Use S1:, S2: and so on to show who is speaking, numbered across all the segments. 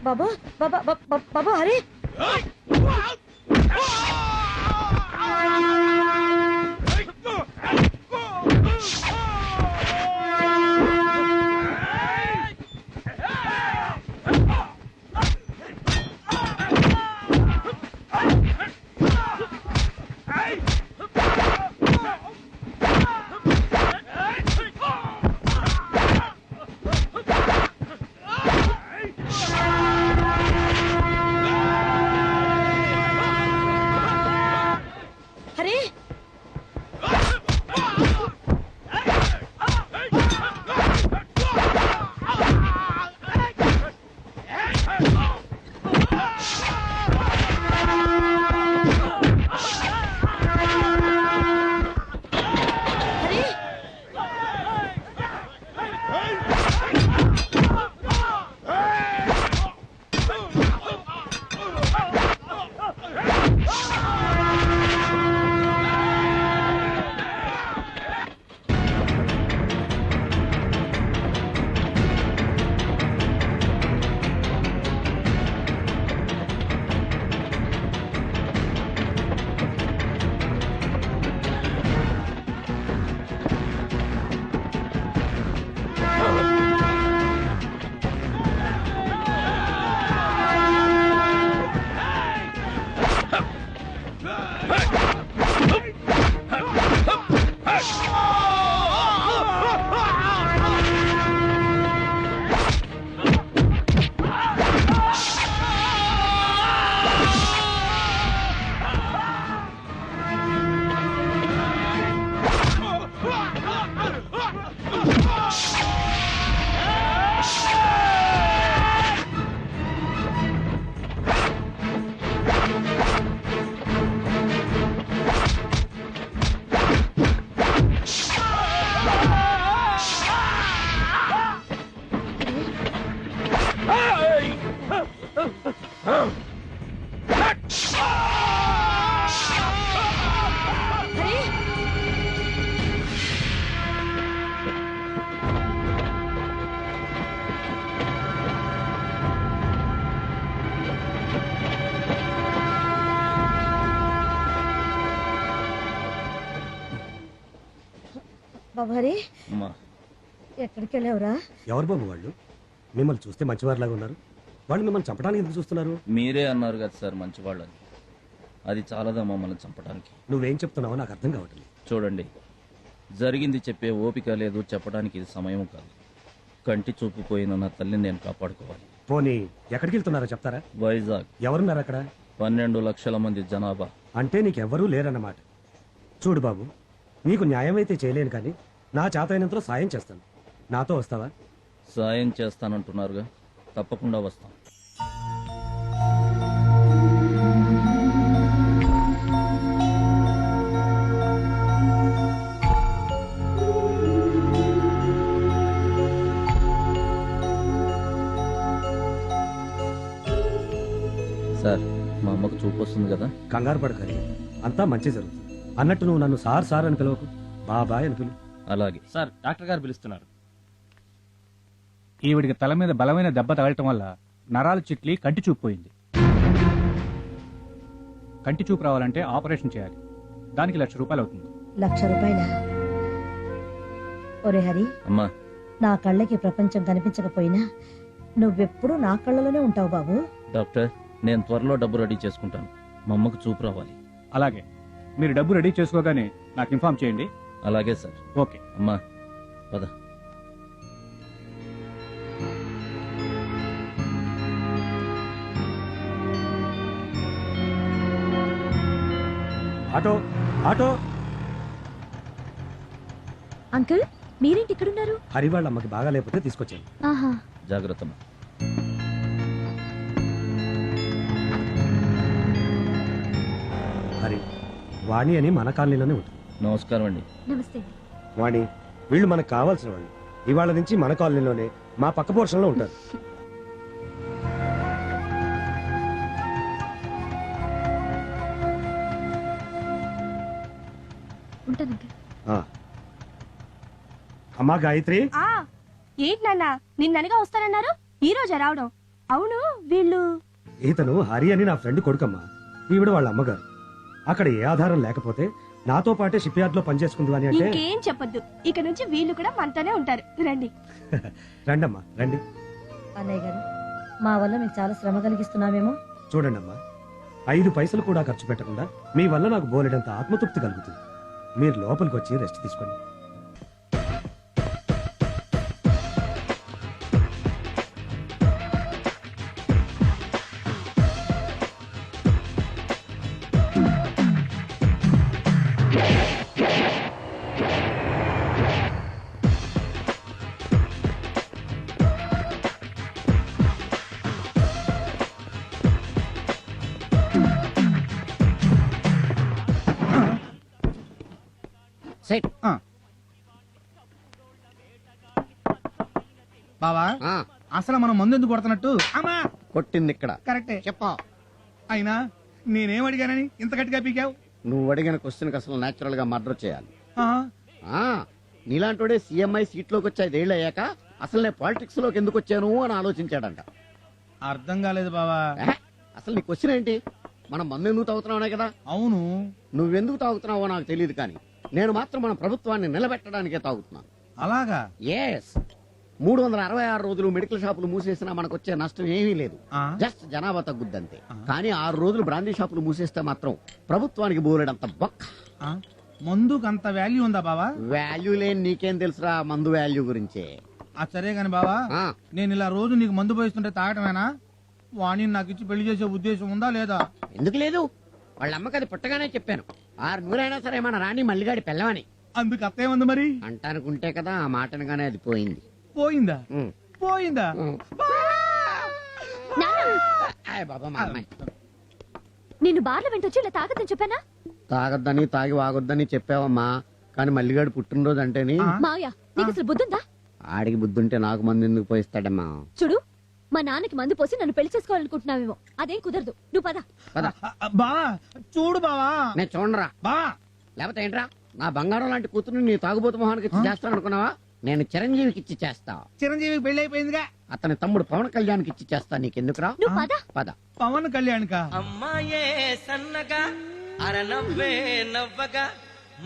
S1: బాబు బాబా బాబు హరి బాబు హరి ఎక్కడికి వెళ్ళావురా?
S2: ఎవరు బాబు వాళ్ళు? మిమ్మల్ని చూస్తే మంచివారిలాగా ఉన్నారు. వాళ్ళు మిమ్మల్ని చంపడానికి ఎందుకు చూస్తున్నారు?
S3: మీరే అన్నారు కదా సార్ మంచివాళ్ళని. అది చాలదా మమ్మల్ని చంపడానికి?
S2: నువ్వేం చెప్తున్నావో నాకు అర్థం కావట్లేదు.
S3: చూడండి, జరిగింది చెప్పే ఓపిక లేదు, చెప్పడానికి ఇది సమయం కాదు. కంటి చూపు పోయిన నా తల్లిని నేను కాపాడుకోవాలి.
S2: పోనీ ఎక్కడికి వెళ్తున్నారో చెప్తారా?
S3: వైజాగ్.
S2: ఎవరున్నారు అక్కడ?
S3: 12 లక్షల మంది జనాభా.
S2: అంటే నీకెవ్వరూ లేరన్నమాట. చూడు బాబు, నీకు న్యాయం అయితే చేయలేను, కానీ నా చేతైనంతలో సాయం చేస్తాను. నాతో వస్తావా?
S3: సాయం చేస్తానంటున్నారుగా, తప్పకుండా వస్తాం. సార్, మా అమ్మకు చూపు వస్తుంది కదా.
S2: కంగారు పడకరి, అంతా మంచి జరుగుతుంది. అన్నట్టు నువ్వు నన్ను సార్ సార్ అని పిలవకు, బాబాయ్ అని పిలు.
S3: అలాగే
S4: సార్, డాక్టర్ గారు పిలుస్తున్నారు. ఈవిడికి తల మీద బలమైన దెబ్బ తగలటం వల్ల నరాలు చిట్లి కంటి చూపు పోయింది. కంటి చూపు రావాలంటే ఆపరేషన్ చేయాలి. దానికి 1,00,000 రూపాయలు అవుతుంది.
S1: 1,00,000 రూపాయలా? ఒరే హరి,
S3: అమ్మా,
S1: నా కళ్ళకి ప్రపంచం కనిపించకపోయినా నువ్వెప్పుడు నా కళ్ళలోనే ఉంటావు బాబు.
S3: డాక్టర్, నేను త్వరలో డబ్బు రెడీ చేసుకుంటాను. మా అమ్మకు చూపు రావాలి.
S4: అలాగే, మీరు డబ్బు రెడీ చేసుకోగానే నాకు ఇన్ఫార్మ్ చేయండి.
S3: అలాగే సార్.
S4: ఓకే
S3: అమ్మా, పద.
S2: Auto auto.
S5: అంకుల్, మీరేంటి ఇక్కడున్నారు?
S2: హరి వాళ్ళ అమ్మకి బాగా లేకపోతే తీసుకొచ్చాను.
S5: ఆహా,
S3: జాగ్రత్త.
S2: హరి, వాణి అని మన కాలనీలోనే ఉంటుంది.
S3: నమస్కారం అండి.
S5: నమస్తే.
S2: వాణి, వీళ్ళు మనకు కావాల్సిన వాళ్ళు. ఇవాళ నుంచి మన కాలనీలోనే మా పక్క పోర్షన్లో ఉంటారు.
S5: ఉంటాను.
S2: అమ్మా గాయత్రి.
S6: ఏంటి నాన్న, నిన్ననగా వస్తానన్నారు, ఈ రోజా రావడం? అవును, వీళ్ళు
S2: ఇతను హరి అని నా ఫ్రెండ్ కొడుకమ్మా. ఈవిడ వాళ్ళ అమ్మగారు. అక్కడ ఏ ఆధారం లేకపోతే నాతో పాటే షిప్ యార్డ్ లో పనిచేసుకుంది అని అంటే
S6: ఇంకేం చెప్పొద్దు. ఇక నుంచి వీళ్ళు కూడా మనతోనే ఉంటారు. రండి.
S2: రండమ్మా రండి.
S1: అన్నయ్య గారు, మా వల్ల మీకు చాలా శ్రమ కలిగిస్తున్నామేమో.
S2: చూడండమ్మా, 5 పైసలు కూడా ఖర్చు పెట్టకుండా మీ వల్ల నాకు బోలెడంత ఆత్మతృప్తి కలుగుతుంది. మీరు లోపలికి వచ్చి రెస్ట్ తీసుకోండి.
S7: బావా, అసలు మనం మందు ఎందుకు కొడుతున్నట్టు? అమ్మా,
S8: కొట్టింది ఇక్కడ.
S7: కరెక్టే.
S8: చెప్పా.
S7: అయినా నేనేం అడిగానని ఇంత గట్టిగా పీకావు?
S8: నువ్వు అడిగిన క్వశ్చన్ అసలు నేచురల్ గా మర్డర్ చేయాలి.
S7: ఆ,
S8: నీలాంటోడే సీఎంఐ సీట్ లోకి వచ్చి 5 ఏళ్ళు అయ్యాక అసలు నేను పాలిటిక్స్ లోకి ఎందుకు వచ్చాను అని ఆలోచించాడంట.
S7: అర్థం కాలేదు బావా.
S8: అసలు నీ క్వశ్చన్ ఏంటి? మనం మందు ఎందుకు తాగుతున్నావునే కదా.
S7: అవును,
S8: నువ్వెందుకు తాగుతున్నావో నాకు తెలియదు, కానీ నేను మాత్రం మన ప్రభుత్వాన్ని నిలబెట్టడానికే తాగుతున్నాను.
S7: అలాగా?
S8: ఎస్. 366 రోజులు మెడికల్ షాపులు మూసేసినా మనకు వచ్చే నష్టం ఏమీ లేదు.
S7: ఆ?
S8: జస్ట్ జనాభా తగ్గుద్దంతే. కానీ 6 రోజులు బ్రాందీ షాపులు మూసేస్తే మాత్రం ప్రభుత్వానికి బోలెడంత బొక్క.
S7: ఆ? మందుకు అంత వాల్యూ ఉందా బావా?
S8: వాల్యూ లేని నీకేం తెలుసురా మందు వాల్యూ గురించే.
S7: సరే గాని బావా,
S8: ఆ,
S7: నేను ఇలా రోజు నీకు మందు పోయిస్తుంటే తాగటమేనా? వాణిని నాకు ఇచ్చి పెళ్లి చేసే ఉద్దేశం ఉందా లేదా?
S8: ఎందుకు లేదు? వాళ్ళ అమ్మకి అది పుట్టగానే చెప్పాను. 6 అయినా సరే మన రాణి మల్లిగాడి పెళ్ళమని.
S7: అందుకు అత్తే ఉంది మరి.
S8: అంటానుకుంటే కదా ఆ మాటనగానే అది పోయింది.
S7: పోయిందా?
S8: ఉమ్.
S7: పోయిందా?
S8: ఉమ్. ఆయ్ బాబా, మా అమ్మాయి
S5: నిన్ను బార్ల వెంటొచ్చి ఇలా తాగదని చెప్పానా?
S8: తాగొద్దని తాగి వాగొద్దని చెప్పావమ్మా, కానీ మల్లిగాడి పుట్టినరోజు అంటేని.
S7: ఆ?
S5: మావయ్య, నీకు అసలు బుద్ధుందా?
S8: ఆడికి బుద్ధుంటే నాకు మంది ఎందుకు పోయిస్తాడమ్మా?
S5: చూడు, మా నాన్నకి మందు పోసి నన్ను పెళ్లి చేసుకోవాలనుకుంటున్నావేమో. అదేం కుదరదు. నువ్వు పద.
S8: పద.
S7: బావా చూడు బావా.
S8: నేను చూడరా
S7: బావా,
S8: లేకపోతే ఏంట్రా? నా బంగారం లాంటి కూతురు నీ తాగుబోతు మొహానికి ఇచ్చి చేస్తాను అనుకున్నావా? నేను చిరంజీవికి ఇచ్చి చేస్తా.
S7: చిరంజీవికి పెళ్లి అయిపోయిందిగా.
S8: అతని తమ్ముడు పవన్ కళ్యాణ్కి ఇచ్చి చేస్తా. నీకెందుకురా?
S5: నువ్వు పద.
S8: పద.
S7: పవన్ కళ్యాణ్ కా?
S9: అమ్మాయే సన్నగా అరనవ్వే నవ్వగా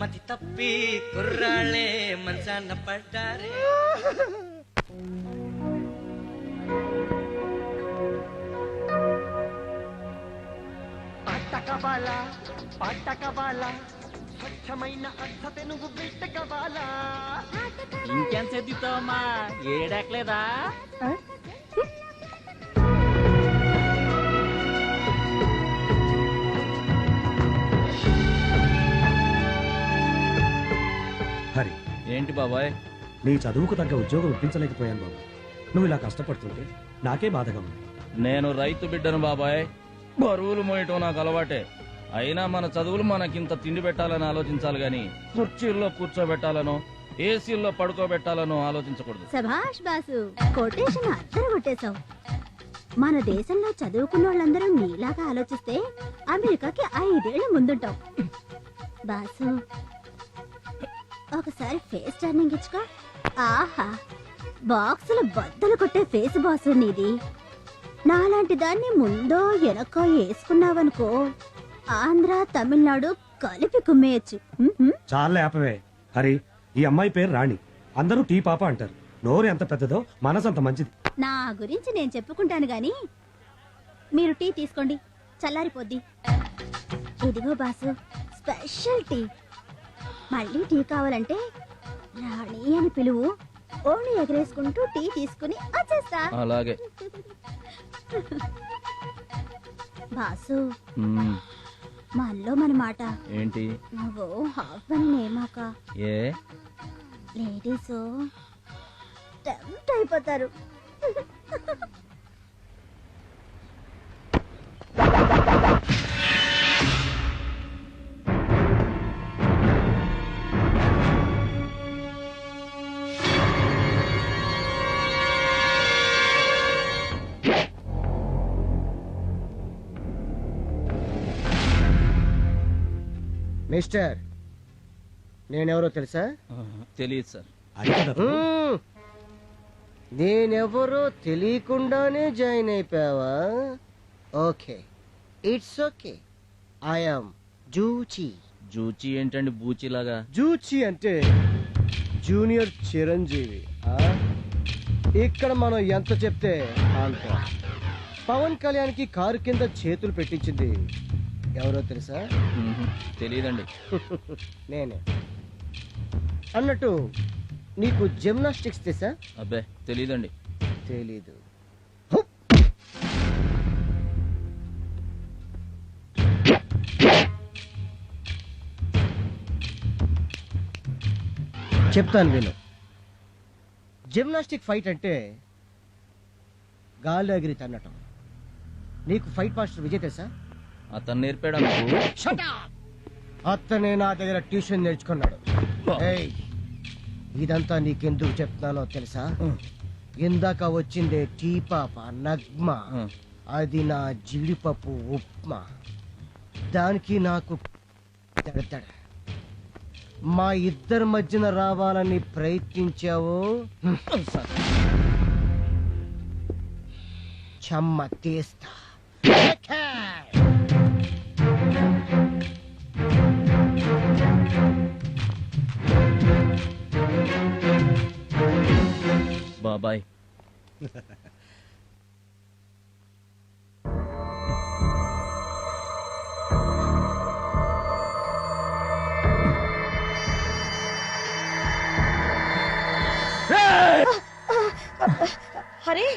S9: మతి తప్పి కుర్రాళ్ళే మంచాన పడ్డారే. పట్టకబాల పట్టకబాల స్వచ్ఛమైన అర్థతే నువ్వు బిట్టకబాలా. ఇంకేం చెద్దుతావమ్మా, ఏడాకలేదా?
S2: హరి,
S3: ఏంటి బాబాయ్?
S2: నీ చదువుకు తగ్గ ఉద్యోగం ఇప్పించలేకపోయాను బాబు. నువ్వు ఇలా కష్టపడుతుంటే నాకే బాధగా ఉంది.
S3: నేను రైతు బిడ్డను బాబాయ్. బరువులు మోయటం నాకు అలవాటే. అయినా మన చదువులు మనకింత తిండి పెట్టాలని ఆలోచించాలి గాని కుర్చీల్లో కూర్చోబెట్టాలనో ఏసీల్లో పడుకోబెట్టాలనో ఆలోచించకూడదు.
S6: సభాష్ బాసు, కొటేషన్ అద్దరు కొట్టేశావు. మన దేశంలో చదువుకున్న వాళ్ళందరూ నీలాగా ఆలోచిస్తే అమెరికాకి 5 ఏళ్ల ముందుంటాం. బాసు, ఒకసారి ఫేస్ టర్నింగ్ ఇచ్చుకో. ఆహా, బాక్సులు బద్దలు కొట్టే ఫేస్ బాసు నీది. నాలాంటి దాన్ని ముందో వెనకో వేసుకున్నావనుకో, ఆంధ్ర తమిళనాడు కలిపి కుమ్మేయచ్చు.
S2: చాలా ఆపవే హరి. ఈ అమ్మాయి పేరు రాణి. అందరూ టీ పాప అంటారు. నోరు ఎంత పెద్దదో మనసు అంత మంచిది.
S6: నా గురించి నేను చెప్పుకుంటాను గాని మీరు టీ తీసుకోండి, చల్లారిపోద్ది. ఇదిగో బాసు, స్పెషల్ టీ. మళ్ళీ టీ కావాలంటే రాణి అని పిలువు. ఓణి ఎగరేసుకుంటూ టీ తీసుకుని వచ్చేస్తా.
S3: అలాగే.
S6: బాసు,
S3: మ్మ్.
S6: మనలో మన మాట.
S3: ఏంటి?
S6: నువ్వు హాఫ్ వన్ నేమాక
S3: ఏ
S6: లేడీస్ టెంప్ట్ అయిపోతారు.
S10: మిస్టర్, నేనెవరో తెలుసా?
S3: తెలియదు సార్.
S2: అడిగేటప్పుడు
S10: నేనెవరో తెలియకుండానే జాయిన్ అయిపోయావా? Okay, it's okay. ఐఎమ్ జూచి.
S3: జూచి ఏంటండి బూచిలాగా?
S10: జూచి అంటే జూనియర్ చిరంజీవి. ఇక్కడ మనం ఎంత చెప్తే అంత. పవన్ కళ్యాణ్కి కారు కింద చేతులు పెట్టించింది ఎవరో తెలుసా?
S3: తెలియదండి.
S10: నేనే. అన్నట్టు నీకు జిమ్నాస్టిక్స్ తెలుసా?
S3: అబ్బే తెలీదండి.
S10: తెలీదు. చెప్తాను విను. జిమ్నాస్టిక్ ఫైట్ అంటే గాల్లో ఎగిరి తన్నటం. నీకు ఫైట్ మాస్టర్ విజయ్ తెలుసా?
S3: అతను నేర్పాడా?
S10: అతనే నా దగ్గర ట్యూషన్ నేర్చుకున్నాడు. ఏయ్, ఇదంతా నీకెందుకు చెప్తున్నానో తెలుసా? ఇందాక వచ్చిందే టీ పాప నగ్మ, అది నా జీడిపప్పు ఉప్మా. దానికి నాకు తడతడ. మా ఇద్దరి మధ్యన రావాలని ప్రయత్నించావు, చెమ్మ తీస్తా.
S3: బాబాయ్.
S1: హరి,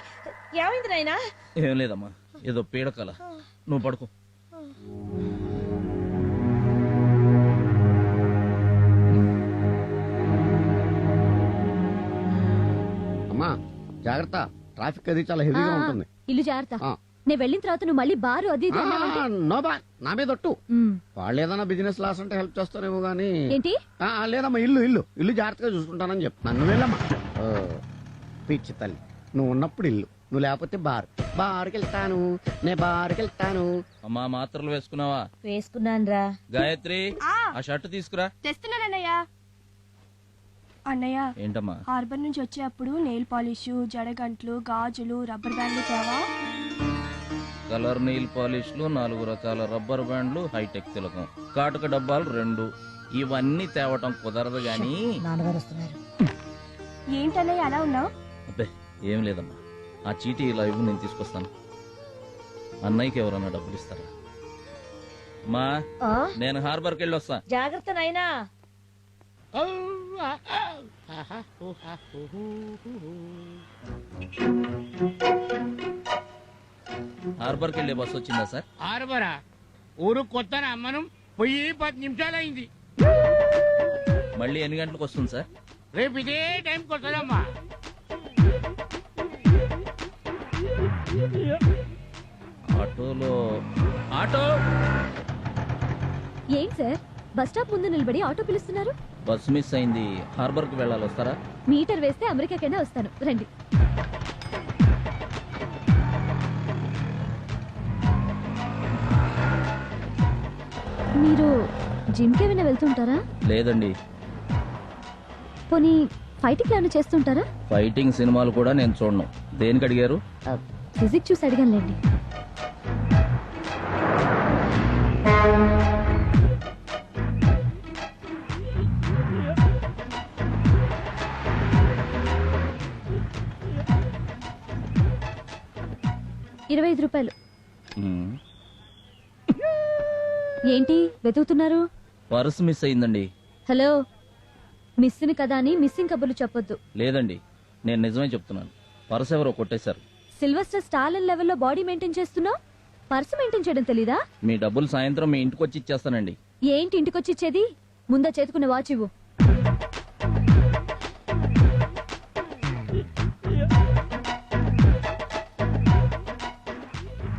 S1: ఏమైంది నాయనా?
S3: ఏం లేదమ్మా, ఏదో పీడకల. నువ్వు పడుకో.
S8: అమ్మా జాగ్రత్త, ట్రాఫిక్ అది చాలా హెవీగా ఉంటుంది.
S5: ఇల్లు జాగ్రత్త. నేను వెళ్ళిన తర్వాత నువ్వు మళ్ళీ బారు అది ఇది అన్నావంటే?
S8: నో బా, నా మీద ఒట్టు.
S5: మ్.
S8: వాళ్ళు ఏదైనా బిజినెస్ లాస్ అంటే హెల్ప్ చేస్తారేమో గానీ.
S5: ఏంటి?
S8: లేదమ్మా, ఇల్లు ఇల్లు ఇల్లు జాగ్రత్తగా చూసుకుంటానని చెప్పు. నన్ను వెళ్ళమ్మా. పిచ్చి తల్లి, నువ్వు ఉన్నప్పుడు ఇల్లు, నువ్వు లేకపోతే బార్కి వెళ్తాను, నే బార్కి వెళ్తాను.
S3: అమ్మా మాత్రలు వేసుకున్నావా?
S1: వేసుకున్నానురా.
S3: గాయత్రి, ఆ షర్ట్ తీసుకురా.
S11: తెస్తున్నానన్నయ్య. అన్నయ్య,
S3: ఏంటమ్మా?
S11: హార్బర్ నుంచి వచ్చేటప్పుడు నెయిల్ పాలిష్, జడగంట్లు, గాజులు, రబ్బర్ బ్యాండ్లు తేవా?
S3: కలర్ నెయిల్ పాలిష్లు, 4 రకాల రబ్బర్ బ్యాండ్లు, హైటెక్ తిలకం, కాటుక డబ్బాలు 2. ఇవన్నీ తేవటం కుదరదు గాని.
S1: నాన్నగారు వస్తున్నారు.
S11: ఏంటన్నయ్య అలా ఉన్నావు?
S3: అబ్బే ఏం లేదమ్మా, ఆ చీటీ ఇలా ఇవ్వు, నేను తీసుకొస్తాను. అన్నయ్యకి ఎవరన్నా డబ్బులు ఇస్తారా? అమ్మా, నేను హార్బర్కి వెళ్ళి వస్తా.
S1: జాగ్రత్త నాయనా.
S3: హార్బర్కి వెళ్ళే బస్సు వచ్చిందా సార్?
S12: హార్బరా? ఊరు కొత్తనా? మనం పోయి 10 నిమిషాలు అయింది.
S3: మళ్ళీ ఎన్ని గంటలకు వస్తుంది సార్?
S12: రేపు ఇదే టైంకి వస్తుందమ్మా.
S3: ఆటోలో ఆటో.
S5: ఏంటి సార్, బస్ స్టాప్ ముందు నిలబడి ఆటో పిలుస్తున్నారు?
S3: బస్సు మిస్ అయింది, హార్బర్కి వెళ్ళాలి, వస్తారా?
S5: మీటర్ వేస్తే అమెరికాకైనా వస్తాను, రండి. మీరు జిమ్కి ఏమైనా వెళ్తుంటారా?
S3: లేదండి.
S5: పోనీ ఫైటింగ్ ఏమైనా చేస్తుంటారా?
S3: ఫైటింగ్ సినిమాలు కూడా నేను చూడను. దేనికి అడిగారు?
S5: ఫిజిక్ చూసి అడిగానులేండి. ₹25. ఏంటి వెతుకుతున్నారు?
S3: పర్స్ మిస్ అయిందండి.
S5: హలో, మిస్సింగ్ కదా అని మిస్సింగ్ కబుర్లు చెప్పొద్దు.
S3: లేదండి, నేను నిజమే చెప్తున్నాను. పర్స్ ఎవరో కొట్టేశారు.
S5: సిల్వస్టర్ స్టాలిన్ లెవెల్లో బాడీ మెయింటైన్ చేస్తున్నావు, పర్స్ మెయింటైన్ చేయడం తెలీదా?
S3: మీ డబ్బులు సాయంత్రం మీ ఇంటికి వచ్చి ఇచ్చేస్తానండి.
S5: ఏంటి ఇంటికొచ్చి ఇచ్చేది? ముందా చేతుకున్న వాచ్ ఇవ్వు.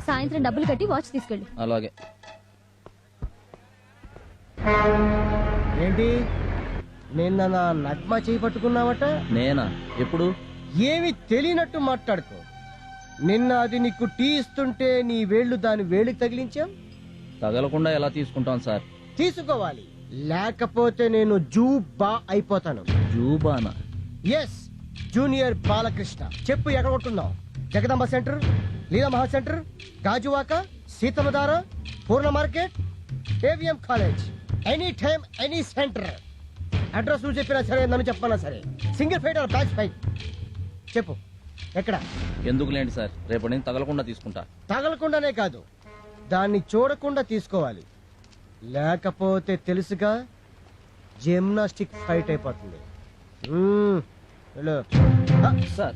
S5: సాయంత్రం డబ్బులు కట్టి వాచ్ తీసుకెళ్ళు.
S3: అలాగే.
S10: ఏంటి నిన్న నా నగ్మ చేయి పట్టుకున్నావట?
S3: నేనా? ఎప్పుడు?
S10: ఏమి తెలియనట్టు మాట్లాడుకో. నిన్న అది నీకు టీ ఇస్తుంటే నీ వేళ్లు దాని వేళ్ళకి తగిలించాం.
S3: తగలకుండా ఎలా తీసుకుంటాం సార్?
S10: తీసుకోవాలి, లేకపోతే నేను జూబా అయిపోతాను.
S3: జూబానా?
S10: Yes, junior Balakrishna. చెప్పు ఎక్కడ కొట్టున్నావు? Jagadamba centre, Leelamahal centre, Gajuwaka, Seethammadhara, Purna market, AVM college. Any time any centre. Address నువ్వు చెప్పినా సరే, నన్ను చెప్పనా సరే. Single fight or batch fight? చెప్పు ఎక్కడ?
S3: ఎందుకులేండి సార్, రేపటి నుంచి తగలకుండా తీసుకుంటా.
S10: తగలకుండానే కాదు, దాన్ని చూడకుండా తీసుకోవాలి. లేకపోతే తెలుసుగా, జిమ్నాస్టిక్ ఫైట్ అయిపోతుంది. హలో
S3: సార్,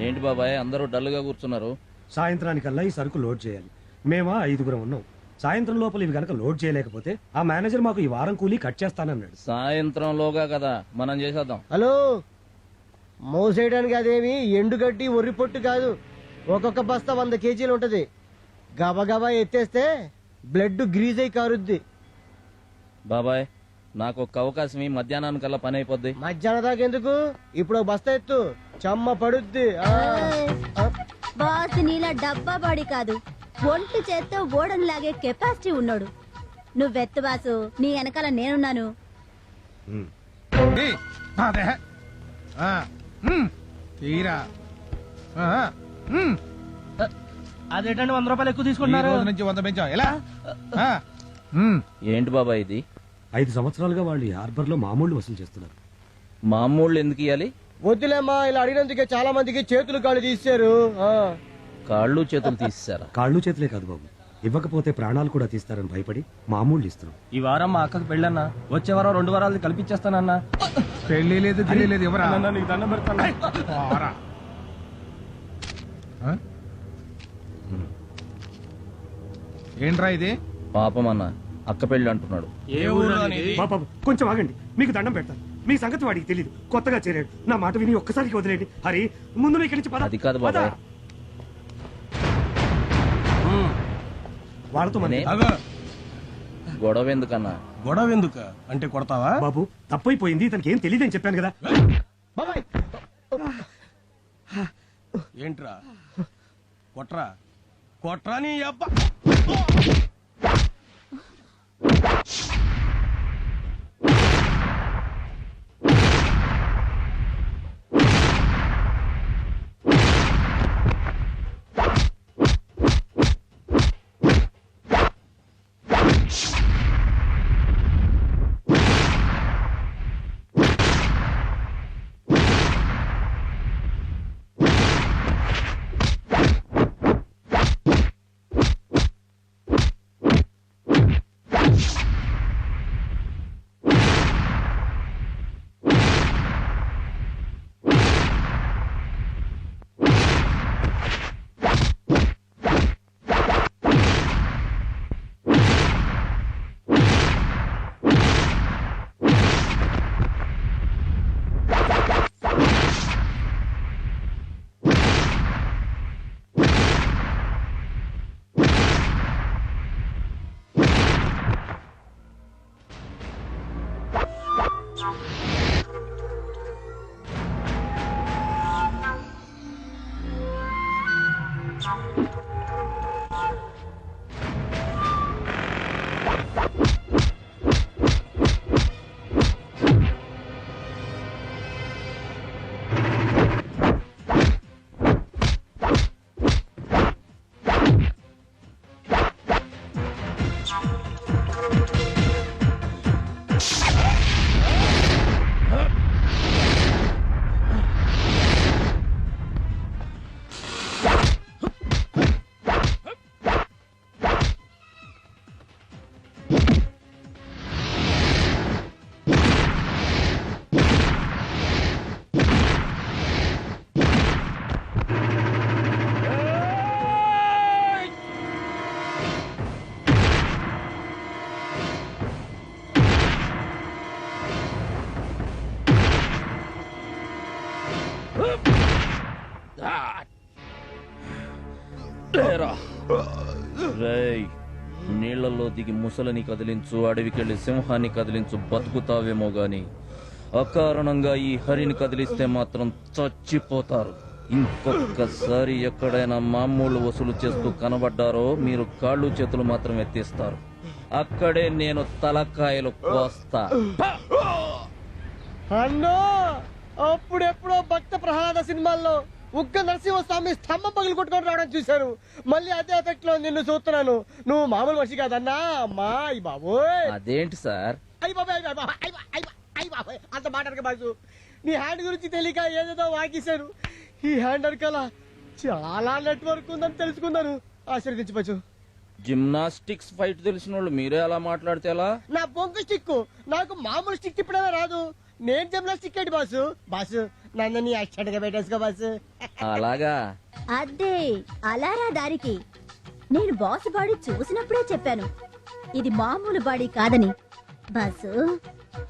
S3: ఏంటి బాబాయ్ అందరూ డల్గా కూర్చున్నారు?
S2: సాయంత్రానికల్లా ఈ సరుకు లోడ్ చేయాలి. మేమా 5గురం ఉన్నాం. సాయంత్రం లోపల ఇవి గనక లోడ్ చేయలేకపోతే ఆ మేనేజర్ మాకు ఈ వారం కూలీ కట్ చేస్తానన్నాడు.
S3: సాయంత్రంలోగా కదా, మనం చేసేద్దాం.
S10: హలో, మోసేయడానికి అదేమి ఎండుగడ్డి ఒర్రి పొట్టు కాదు. ఒక్కొక్క బస్తా 100 కేజీలు ఉంటది. గబగబా ఎత్తేస్తే బ్లడ్ గ్రీజ్ అయి కారుద్ది.
S3: బాబాయ్ నాకు ఒక అవకాశం ఈ మధ్యాహ్నానికల్లా పని అయిపోద్ది.
S10: మధ్యాహ్నం దాకా ఎందుకు? ఇప్పుడు ఒక బస్తా ఎత్తు, చెమ్మ పడుద్ది.
S6: బాస్ నీలా డబ్బా బాడీ కాదు, ఒంటి చేత్తో ఓడని లాగే కెపాసిటీ ఉన్నాడు. నువ్వెత్తు బాసు, నీ వెనకాల నేనున్నాను.
S7: తీరా
S9: అదేంటండి 100 రూపాయలు ఎక్కువ తీసుకుంటున్నారు?
S7: ఈ రోజు నుంచి 100 పెంచాం ఎలా?
S3: ఏంటి బాబాయ్ ఇది?
S2: 5 సంవత్సరాలుగా వాళ్ళు ఈ హార్బర్ లో మామూలు వసూలు చేస్తున్నారు.
S3: మామూళ్ళు ఎందుకు ఇవ్వాలి?
S10: వద్దులేమ్మా, ఇలా అడిగినందుకే చాలా మందికి చేతులు కాళ్ళు తీశారు.
S3: కాళ్ళు చేతులు తీసేశారా?
S2: కాళ్ళు చేతులే కాదు బాబు, ఇవ్వకపోతే ప్రాణాలు కూడా తీస్తారని భయపడి మామూలు ఇస్తున్నాం.
S9: ఈ వారం మా అక్కకి పెళ్ళన్నా, వచ్చే వారం 2 వారాలు కల్పించేస్తానన్నా.
S7: పెళ్లి లేదు గిల్లి లేదు, ఎవరా?
S9: నీకు దండం పెడతాను.
S7: ఏంట్రా ఇది?
S3: పాపం అన్న, అక్క పెళ్ళి అంటున్నాడు.
S9: ఏ ఊరు?
S2: బాబు కొంచెం ఆగండి, మీకు దండం పెడతాను. మీ సంగతి వాడికి తెలియదు, కొత్తగా చేరాడు. నా మాట విని ఒక్కసారికి వదిలేండి. హరి, ముందు నువ్వు ఇక్కడి నుంచి పద.
S3: అది కాదు బాబాయ్.
S2: పద. వాళ్ళతో మన
S3: గొడవ ఎందుకన్నా?
S9: గొడవ ఎందుకు అంటే కొడతావా?
S2: బాబు తప్పైపోయింది, ఇతనికి ఏం తెలియదని చెప్పాను కదా.
S10: బాబాయ్,
S9: ఏంట్రా కొట్రా కొట్రా నీ అబ్బా.
S3: రేయ్, నీళ్లలో దిగి ముసలిని కదిలించు, అడవికెళ్లి సింహాన్ని కదిలించు, బతుకుతావేమో గాని అకారణంగా ఈ హరిని కదిలిస్తే మాత్రం చచ్చిపోతారు. ఇంకొకసారి ఎక్కడైనా మామూలు వసూలు చేస్తూ కనబడ్డారో మీరు కాళ్ళు చేతులు మాత్రం ఎత్తిస్తారు. అక్కడే నేను తలకాయలు కోస్తా.
S10: అన్నో అప్పుడెప్పుడో భక్త ప్రహ్లాద సినిమాల్లో ఉగ్గ నరసింహస్వామి స్తంభం పగిలి కొట్టుకొని రావడం చూశాను. మళ్ళీ అదే ఎఫెక్ట్ లో నిన్ను చూస్తున్నాను. నువ్వు మామూలు మనిషి కాదన్నా. అమ్మా అయ్యి బాబోయ్.
S3: అదేంటి సార్?
S10: అయ్యి బాబాయ్ అయ్యి బాబాయ్ అంత మాట్లాడక బాసు. నీ హ్యాండ్ గురించి తెలియక ఏదేదో వాగేశాను. ఈ హ్యాండ్ వెనకాల చాలా నెట్వర్క్ ఉందని తెలుసుకున్నాను. ఆశీర్వదించవచ్చు.
S3: జిమ్నాస్టిక్స్ ఫైట్ తెలిసిన వాళ్ళు మీరే అలా మాట్లాడితే ఎలా?
S10: నా బొంగు స్టిక్ నాకు మామూలు స్టిక్ తిప్పడమే రాదు. నేను జిమ్నాస్టిక్ ఏంటి బాసు? బాసు నన్ను నీ యాక్సిడెంట్ గా పెట్టేసుకో బాసు.
S3: అలాగా?
S6: అదే అలారా దారికి. నేను బాస్ బాడీ చూసినప్పుడే చెప్పాను ఇది మామూలు బాడీ కాదని. బాసు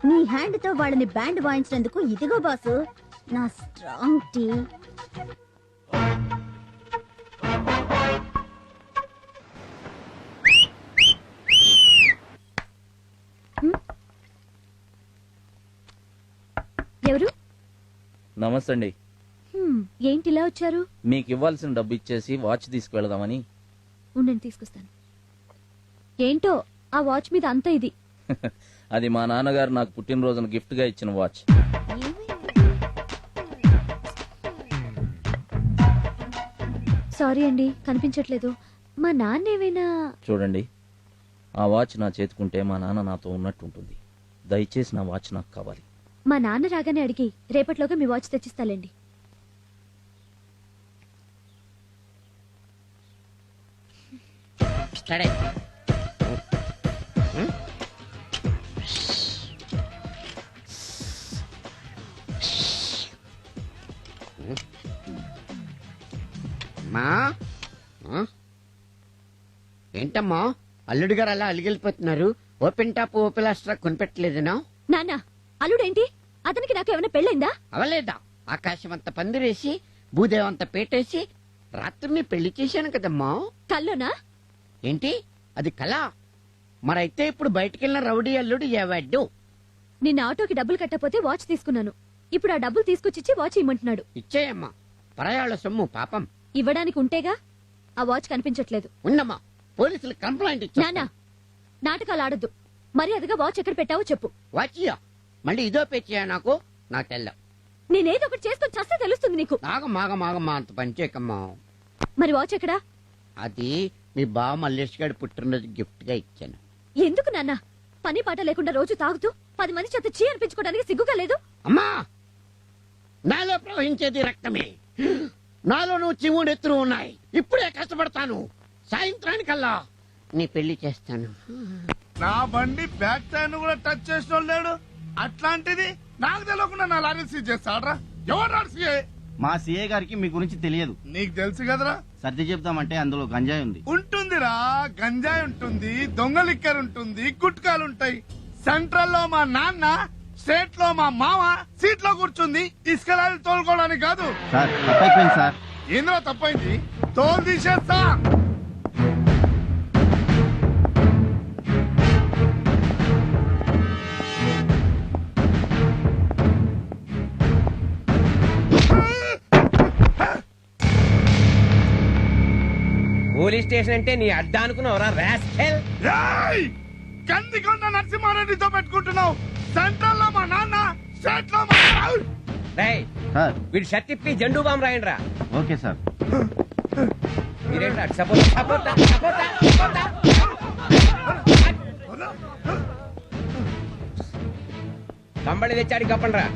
S6: నీ హ్యాండ్ తో వాళ్ళని బ్యాండ్ వాయించినందుకు ఇదిగో బాసు నా స్ట్రాంగ్ టీ.
S5: ఎవరు?
S3: నమస్తే అండి.
S5: ఏంటి ఇలా వచ్చారు?
S3: మీకు ఇవ్వాల్సిన డబ్బు ఇచ్చేసి వాచ్ తీసుకువెళదామని.
S5: ఉండండి తీసుకొస్తాను. ఏంటో ఆ వాచ్ మీద అంత ఇది.
S3: అది మా నాన్నగారు నాకు పుట్టినరోజున గిఫ్ట్ గా ఇచ్చిన వాచ్.
S5: సారీ అండి కనిపించట్లేదు. మా నాన్న ఏమైనా?
S3: చూడండి, ఆ వాచ్ నా చేతుకుంటే మా నాన్న నాతో ఉన్నట్టు ఉంటుంది. దయచేసి నా వాచ్ నాకు కావాలి.
S5: మా నాన్న రాగానే అడిగి రేపట్లోగా మీ వాచ్ తెచ్చిస్తాలేండి.
S8: ఏంటమ్మా అల్లుడు గారు అలా అలిగిలిపోతున్నారు? ఓపెన్ టాప్ ఓపెన్ లాస్ట్రా కొనిపెట్టలేదునా?
S5: నాన్న అల్లుడేంటి? అతనికి నాకు ఏమైనా పెళ్ళైందా?
S8: అవలేదా? ఆకాశం అంత పందిరేసి భూదేవంత పేటేసి రాత్రిని పెళ్లి చేశాను కదమ్మా.
S5: కల్లోనా?
S8: ఏంటి అది కళ? మరైతే ఇప్పుడు బయటికెళ్ళిన రౌడీ అల్లుడు ఏవాడు?
S5: నిన్న ఆటోకి డబ్బులు కట్టపోతే వాచ్ తీసుకున్నాను. ఇప్పుడు ఆ డబ్బులు తీసుకొచ్చిచ్చి వాచ్ ఇమ్మంటున్నాడు.
S8: ఇచ్చేయమ్మా, పరాయాళ్ళ సొమ్ము పాపం.
S5: ఇవ్వడానికి ఉంటేగా. ఆ వాచ్ కనిపించట్లేదు.
S8: ఉన్నమ్మా, పోలీసులు కంప్లైంట్ ఇచ్చా.
S5: నాన్న నాటకాలు ఆడద్దు. మర్యాదగా వాచ్ ఎక్కడ పెట్టావో చెప్పు.
S8: వాచియా మళ్ళీ ఇదో పేచియా? నాకు తెల్ల.
S5: నేనేదో ఒకటి చేసుకొని చస్తే తెలుస్తుంది నీకు.
S8: మాగమాగమాగమ్మా, అంత పనిచేయకమ్మా.
S5: మరి వాచ్ ఎక్కడా?
S8: అది మీ బావ మల్లేష్ గారి పుట్టినరోజు గిఫ్ట్ గా ఇచ్చాను.
S5: ఎందుకు నాన్న? పని పాట లేకుండా రోజు తాగుతూ 10 మంది చేత చీ అనిపించుకోవడానికి సిగ్గుగా లేదు?
S8: అమ్మా, నాలో ప్రవహించేది రక్తమే. నాలో నువ్వు చివుడెత్తులు ఉన్నాయి. ఇప్పుడే కష్టపడతాను. సాయంత్రానికల్లా నీ పెళ్లి చేస్తాను.
S7: నా బండి బ్యాక్ టైర్ కూడా టచ్ చేసిన లేడు. అట్లాంటిది నాకు తెలియకుండా నా లారీ సీజ్ చేస్తాడ్రా. ఎవరు సీఏ?
S9: మా సీఏ గారికి మీ గురించి తెలియదు.
S7: నీకు తెలుసు కదరా.
S9: సర్ది చెప్తామంటే అందులో గంజాయి ఉంది.
S7: ఉంటుందిరా, గంజాయి ఉంటుంది, దొంగ లిక్కర్ ఉంటుంది, గుట్కాలు ఉంటాయి. సెంట్రల్ లో మా నాన్న, స్టేట్ లో మా మామ సీట్ లో కూర్చుంది ఇసుకలాలు తోలుకోవడానికి కాదు.
S9: సార్ తప్పైపోయింది సార్.
S7: ఏంద్రా తప్పైంది? తోలు తీసేస్తా.
S13: పోలీస్ స్టేషన్ అంటే నీ అడ్డా అనుకున్నావురా రాస్కెల్.
S7: కందికొండ నరసింహారెడ్డితో పెట్టుకుంటున్నావు. సెంట్రల్ లో మా నాన్న, స్టేట్ లో మా
S13: రేయ్, వీడి షర్ట్ ఇప్పి జెండూ బాంబు రాయండి రా.
S9: Okay sir.
S13: మీరేంటి సపోర్ట్ సపోర్ట్ సపోర్ట్ కంబళి తెచ్చాడు కప్పండి రా.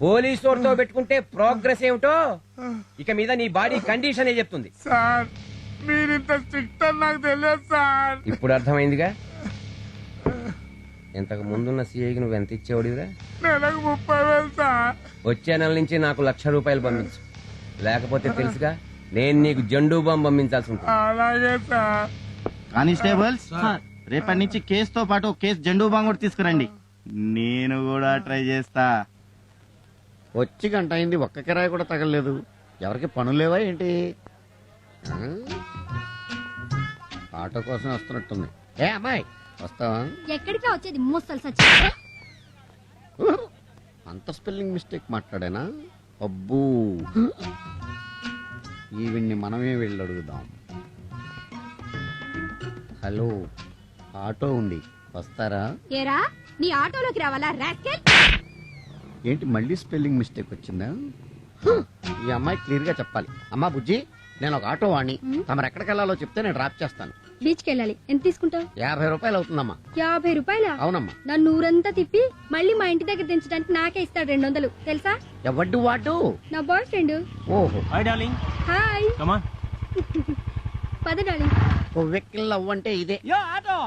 S13: పోలీసు వారితో పెట్టుకుంటే ప్రోగ్రెస్ ఏమిటో ఇక మీద నీ బాడీ కండిషన్ చెప్తుంది.
S7: సార్ మీరింత స్ట్రిక్ట్ అని నాకు తెలియదు సార్.
S13: ఇప్పుడు అర్థమైందిగా. ఇంతకు ముందున్న సీఐకి నువ్వు ఎంత ఇచ్చేవాడివిరా?
S7: నెలకు 30,000 సార్.
S13: వచ్చే నెల నుంచి నాకు ₹1,00,000 పంపించు. లేకపోతే తెలుసుగా నేను నీకు జెండూ బాంబు పంపించాల్సి ఉంటుంది.
S7: అలాగే సార్.
S9: కానిస్టేబుల్స్, రేపటి నుంచి కేసుతో పాటు కేసు జెండూ బాంబు కూడా తీసుకురండి. నేను కూడా ట్రై చేస్తా.
S8: వచ్చి గంట అయింది, ఒక్క కిరాయి కూడా తగలలేదు. ఎవరికి పనులు లేవా ఏంటి? ఆటో కోసం వస్తున్నట్టుంది. ఏ అమ్మాయి వస్తావా?
S6: ఎక్కడికి వచ్చేది మూస్తలు సచ్చి.
S8: అంత స్పెల్లింగ్ మిస్టేక్ మాట్లాడానా? అబ్బూ, ఈవిడ్ని మనమే వెళ్ళి అడుగుదాం. హలో, ఆటో ఉంది, వస్తారా?
S6: ఏరా నీ ఆటోలోకి రావాలా రాస్కెల్?
S8: ఏంటి మళ్ళీ స్పెల్లింగ్ మిస్టేక్ వచ్చిందా? ఈ అమ్మాయి క్లియర్ గా చెప్పాలి. అమ్మా బుజ్జి, నేను ఒక ఆటో వాణ్ణి, తమరు ఎక్కడికి వెళ్ళాలో చెప్తే నేను డ్రాప్ చేస్తాను.
S11: బీచ్కి వెళ్ళాలి. ఎంత తీసుకుంటావు?
S8: 50 రూపాయలు అవుతుందమ్మా.
S11: 50 రూపాయల?
S8: అవునమ్మా.
S11: నన్ను ఊరంతా తిప్పి మళ్ళీ మా ఇంటి దగ్గర దించడానికి నాకే ఇస్తాడు 200 తెలుసా?
S8: ఎవడ్డు వాడు?
S11: నా బాయ్ ఫ్రెండ్.
S8: ఓహో,
S4: hi darling.
S11: Hi.
S4: Come on.
S11: పద డార్లింగ్.
S8: ఓ వెక్కిల్ అవ్వంటే ఇదే.
S12: యో ఆటో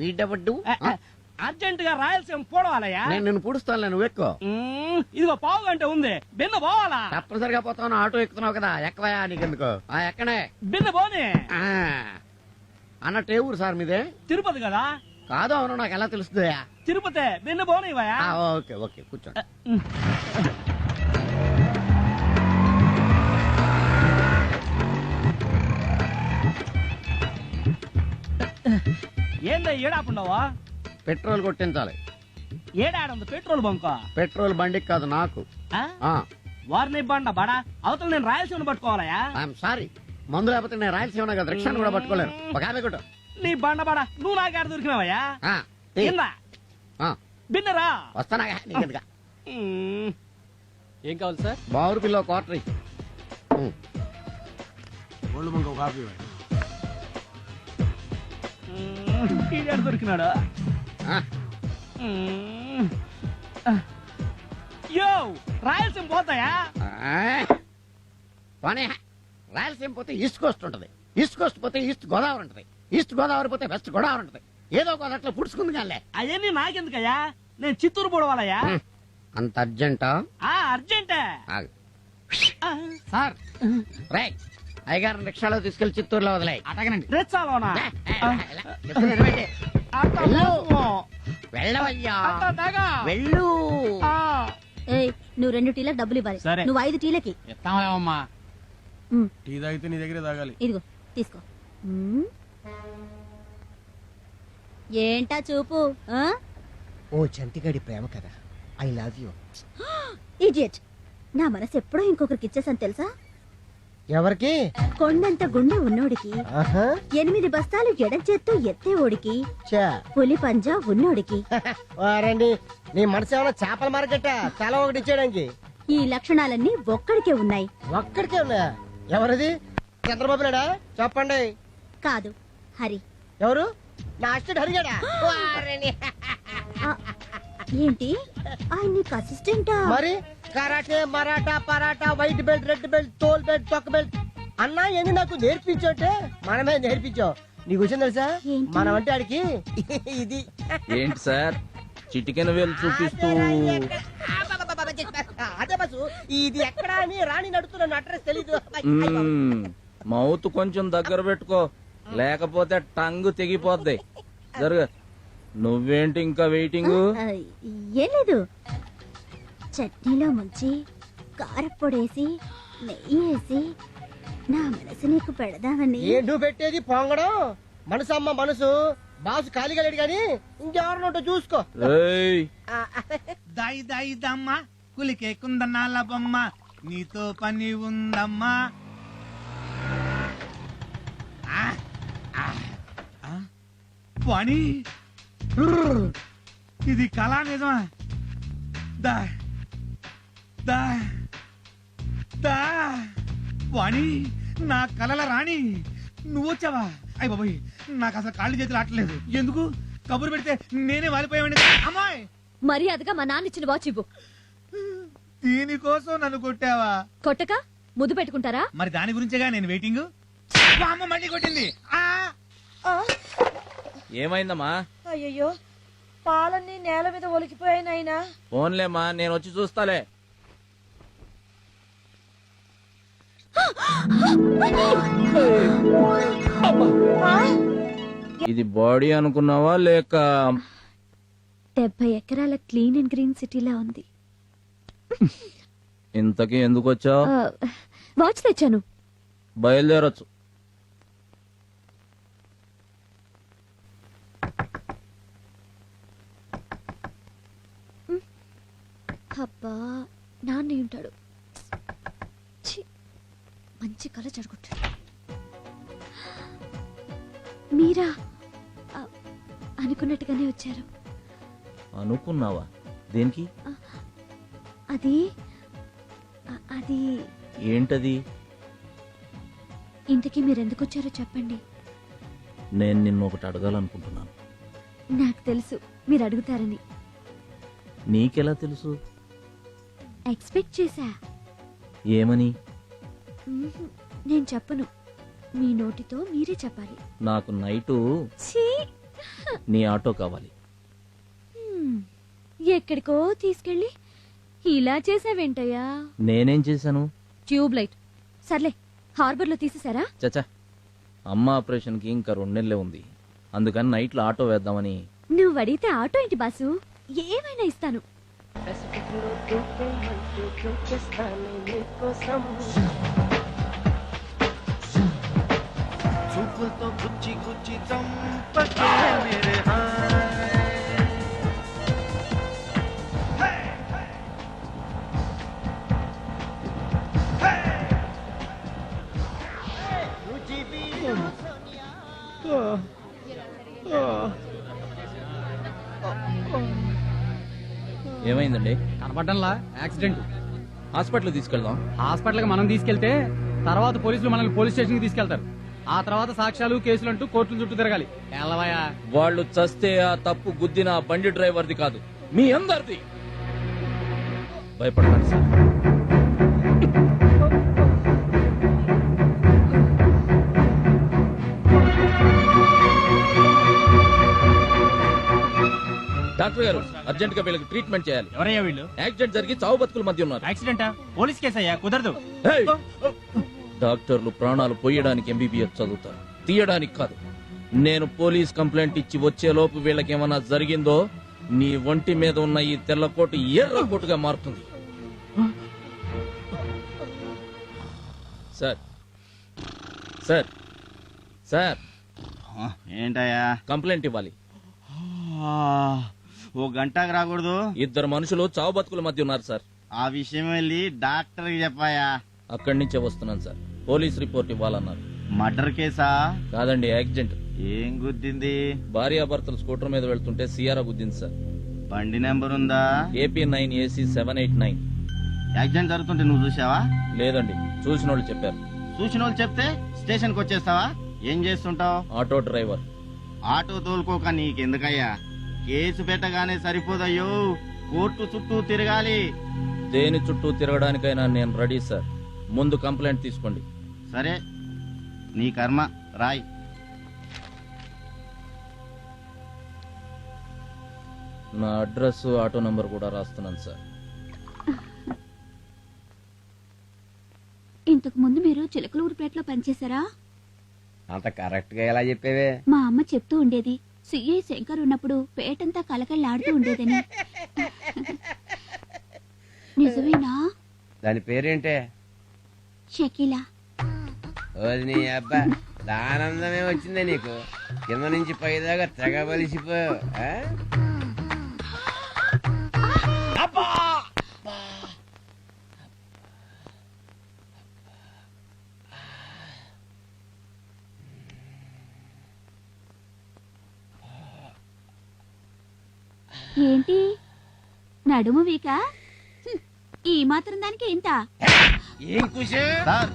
S8: వీడెవడ్డు?
S12: అర్జెంట్ గా రాయలసీమ పోవాలయ్యా.
S8: నేను నిన్ను పుడుస్తాను, నువ్వు ఎక్కువ.
S12: ఇదిగో పావు గంట ఉంది, బిన్న పోవాలా?
S8: తప్పనిసరిగా పోతాను, ఆటో ఎక్కుతున్నావు కదా, ఎక్కవయా నీకెందుకు? ఎక్కడే
S12: బిన్న పోనీ.
S8: అన్నట్టు ఏ ఊరు సార్ మీదే?
S12: తిరుపతి కదా?
S8: కాదు, అవును, నాకు ఎలా తెలుస్తుందా?
S12: తిరుపతి, బిన్న పోనీవయ్యా.
S8: ఓకే ఓకే, కూర్చోండి.
S12: ఏందా ఏడాపుండవా?
S8: పెట్రోల్ కొట్టించాలి.
S12: ఏడాడుంది పెట్రోల్ బంక్?
S8: పెట్రోల్ బండికి కాదు, నాకు.
S12: వారిని బండ బడా అవతల నేను రాయలసీమ పట్టుకోవాలయా?
S8: ఐఎమ్ సారీ, మందు లేకపోతే నేను రాయలసీమ కదా, రిక్షాను కూడా పట్టుకోలేను. ఒక ఆమె కొట్టు.
S12: నీ బండ బడా నువ్వు నాకేడ దొరికినావయ్యా? బిన్నరా
S8: వస్తానా నీకెందుక?
S4: ఏం కావాలి సార్?
S8: బావురు పిల్ల క్వార్టర్.
S12: దొరికినాడా? యో రాయలసీమ పోతాయా?
S8: పోనీ, రాయలసీమ పోతే ఈస్ట్ కోస్ట్ ఉంటది, ఈస్ట్ కోస్ట్ పోతే ఈస్ట్ గోదావరి ఉంటది, ఈస్ట్ గోదావరి పోతే వెస్ట్ గోదావరి ఉంటది. ఏదో ఒక అట్లా పుడుచుకుంది కానీ
S12: అవన్నీ నాకెందుకయ్యా? నేను చిత్తూరు పోవాలయ్యా.
S8: అంత అర్జెంటా?
S12: అర్జెంటే
S8: సార్. రైట్, అయ్యగారిని రిక్షాలో తీసుకెళ్లి చిత్తూరులో వదిలే.
S12: అటగనండి. రెచ్చాలోనా?
S8: వెళ్ళవయ్యా, వెళ్ళు.
S6: ఏయ్, నువ్వు 2 టీలకు డబ్బులు ఇవ్వాలి.
S12: సరే.
S6: నువ్వు 5 టీలకి.
S12: ఎత్తామలేమమ్మా.
S7: టీ తాగితే నీ దగ్గరే తాగాలి.
S6: ఇదిగో తీసుకో. ఏంటా చూపు?
S10: ఓ చంటిగాడి ప్రేమ కదా, ఐ లవ్ యూ.
S6: ఇడియట్, నా మనసు ఎప్పుడో ఇంకొకరికి ఇచ్చేసాను తెలుసా?
S10: ఎవరికి?
S6: కొండంత గుండె ఉన్నోడికి, 8 బస్తాలు ఎడం చేత్తో ఎత్తేవోడికి, పులి పంజా ఉన్నోడికి.
S10: వారండి, నీ మనసు ఏమైనా చేపల మార్కెట్? చాలా ఒకటి ఇచ్చేయడానికి.
S6: ఈ లక్షణాలన్నీ ఒక్కడికే ఉన్నాయి.
S10: ఒక్కడికే ఉన్నాయా? ఎవరిది? చంద్రబాబు నాయుడా? చెప్పండి.
S6: కాదు, హరి.
S10: ఎవరు? నా అసిస్టెంట్ హరిగాడా?
S6: ఏంటి, ఆయన నీకు అసిస్టెంటా?
S10: మరి karate, Maratha, paratha, white belt, red belt, తోల్ బెల్ట్, తొక్క బెల్ట్ అన్నా ఏంది నాకు నేర్పించోటే? మనమే నేర్పించావు. నీకు వచ్చింది తెలుసా? మనం అంటే ఆడికి ఇది.
S3: ఏంటి సార్ చిటికెన వేలు చూపిస్తూ?
S10: అదే బస్సు, ఇది ఎక్కడ అని రాణి నడుతున్న అడ్రస్ తెలీదు.
S3: మౌత్ కొంచెం దగ్గర పెట్టుకో, లేకపోతే టంగ్ తెగిపోద్ది. జరుగు. నువ్వేంటి ఇంకా వెయిటింగ్?
S6: ఏం లేదు, చట్నీలో ముంచి కారప్పొడేసి నెయ్యి వేసి నా మనసు నీకు పెడదామని.
S10: ఏంటూ పెట్టేది పొంగడం? మనసు అమ్మ మనసు. బాసు ఖాళీగా లేడు గాని ఇంకెవరినో చూసుకో.
S7: దాయి దాయి దమ్మ కులికే కుందనాల బొమ్మ, నీతో పని ఉందమ్మా. పని ఇది కళా నిజమా? దా దా దా వాణి, నా కలల రాణి, నువ్వు వచ్చావా? అయ్య బాబోయ్, నాకు అసలు కాళ్ళు చేతులు ఆటలేదు. ఎందుకు? కబురు పెడితే నేనే వాలిపోయావండి. అమ్మాయి,
S5: మర్యాదగా మా నాన్న ఇచ్చిన వాచ్ ఇవ్వు.
S7: దీనికోసం నన్ను కొట్టావా?
S5: కొట్టక ముద్దు పెట్టుకుంటారా?
S7: మరి దాని గురించేగా నేను వెయిటింగ్. అమ్మ మళ్ళీ కొట్టింది.
S3: ఏమైందమ్మా?
S1: అయ్యో, పాలన్నీ నేల మీద ఒలికిపోయాయి నాయనా.
S3: ఫోన్లేమ్మా, నేను వచ్చి చూస్తాలే. ఇది బాడీ అనుకున్నావా లేక?
S5: 70 ఎకరాల క్లీన్ అండ్ గ్రీన్ సిటీలా ఉంది.
S3: ఇంతకీ ఎందుకు వచ్చావు?
S5: వాచ్ తెచ్చాను.
S3: బయలుదేరొచ్చు.
S5: జరగాలో జరుగుతుంది. మీరా ఆ, అనుకున్నట్టుగానే వచ్చారు.
S3: అనుకున్నావా? దేనికి?
S5: అది అది
S3: ఏంటది?
S5: ఇంతకీ మీరెందుకు వచ్చారో చెప్పండి.
S3: నేను నిన్ను ఒకటి అడగాలనుకుంటున్నాను.
S5: నాకు తెలుసు మీరు అడుగుతారని.
S3: నీకెలా తెలుసు?
S5: ఎక్స్పెక్ట్ చేశా.
S3: ఏమని?
S5: నేను చెప్పను, మీ నోటితో మీరే చెప్పాలి.
S3: నాకు నైటు
S5: ఛీ!
S3: నీ ఆటో కావాలి.
S5: ఎక్కడికో తీసుకెళ్ళి ఇలా చేసావేంటయ్యా?
S3: నేనేం చేశాను?
S5: Tube light. సర్లే, హార్బర్ లో తీసేసారా?
S3: చచ్చా, అమ్మ ఆపరేషన్కి ఇంకా 2 నెలలే ఉంది. అందుకని నైట్లో ఆటో వేద్దామని.
S5: నువ్వు అడిగితే ఆటో ఏంటి బాసు, ఏమైనా ఇస్తాను.
S9: చూపులతో గుచ్చి గుచ్చి చంపకే మేరే హాయ్.
S3: ఏమైందండి?
S4: కనపడ్డంలా యాక్సిడెంట్.
S3: హాస్పిటల్ తీసుకెళ్దాం.
S4: హాస్పిటల్కి మనం తీసుకెళ్తే తర్వాత పోలీసులు మనల్ని పోలీస్ స్టేషన్కి తీసుకెళ్తారు. ఆ తర్వాత సాక్ష్యాలు కేసులు అంటూ కోర్టుల చుట్టూ తిరగాలి. ఎల్లవయ్యా,
S3: వాళ్ళు చస్తే ఆ తప్పు గుద్దిన ఆ బండి డ్రైవర్ది కాదు, మీ అందరిది. భయపడకండి సార్. డాక్టర్ గారు, అర్జెంట్ గా వీళ్ళకి ట్రీట్మెంట్ చేయాలి.
S12: ఎవరయ్యా వీళ్ళు?
S3: యాక్సిడెంట్ జరిగి చావు బతుకుల మధ్య ఉన్నారు.
S12: యాక్సిడెంటా? పోలీస్ కేసు అయ్యా, కుదరదు.
S3: ఏయ్! డాక్టర్లు ప్రాణాలు పోయడానికి ఎంబీబీఎస్ చదువుతారు, తీయడానికి కాదు. నేను పోలీస్ కంప్లైంట్ ఇచ్చి వచ్చేలోపు వీళ్ళకేమన్నా జరిగిందో నీ ఒంటి మీద ఉన్న ఈ తెల్ల కోటు ఎర్ర కోటుగా మారుతుంది. సార్ సార్ సార్,
S9: ఏంటయ్యా?
S3: కంప్లైంట్ ఇవ్వాలి.
S9: ఓ గంటకు రాకూడదు?
S3: 2 మనుషులు చావు బతుకుల మధ్య ఉన్నారు సార్.
S9: ఆ విషయం వెళ్ళి డాక్టర్కి చెప్పాయా?
S3: అక్కడి నుంచే వస్తున్నాను సార్. పోలీస్ రిపోర్ట్ ఇవ్వాలన్నారు.
S9: మర్డర్ కేసా?
S3: కాదండి, యాక్సిడెంట్.
S9: ఏం గుద్దింది?
S3: భార్యాభర్తలు స్కూటర్ మీద వెళ్తుంటే సియారా గుద్దింది సార్.
S9: బండి నెంబర్ ఉందా?
S3: AP9AC789.
S9: యాక్సిడెంట్ జరుగుతుంటే నువ్వు చూసావా?
S3: లేదండి, చూసిన వాళ్ళు చెప్పారు.
S9: చూసిన వాళ్ళు చెప్తే స్టేషన్కి వచ్చేస్తావా? ఏం చేస్తుంటావు?
S3: Auto driver.
S9: ఆటో తోలుకోక నీకెందుకయ్యా? కేసు పెట్టగానే సరిపోదయ్యో, కోర్టు చుట్టూ తిరగాలి.
S3: దేని చుట్టూ తిరగడానికైనా నేను రెడీ సార్. ముందు కంప్లైంట్ తీసుకోండి.
S9: సరే, నీ కర్మ, రాయ్.
S3: నా అడ్రస్, ఆటో నంబర్ కూడా రాస్తున్నాను సార్.
S6: ఇంతకు ముందు మీరు చిలకలూరుపేటలో పనిచేశారా?
S13: అంత కరెక్ట్ గా ఎలా చెప్పేవే?
S6: మా అమ్మ చెప్తూ ఉండేది, సిఐ శంకర్ ఉన్నప్పుడు పేటంతా కలకళ్ళాడుతూ ఉండేదని. నిజమేనా?
S13: దాని పేరేంటే?
S6: షకీలా.
S13: ఓది నీ అబ్బా, దానందమే వచ్చిందే నీకు. కింద నుంచి పైదాకా తెగ బలిసిపో.
S6: ఏంటి నడుము వీక? ఈ మాత్రం దానికి ఇంత?
S9: ఏం కుషే? సార్,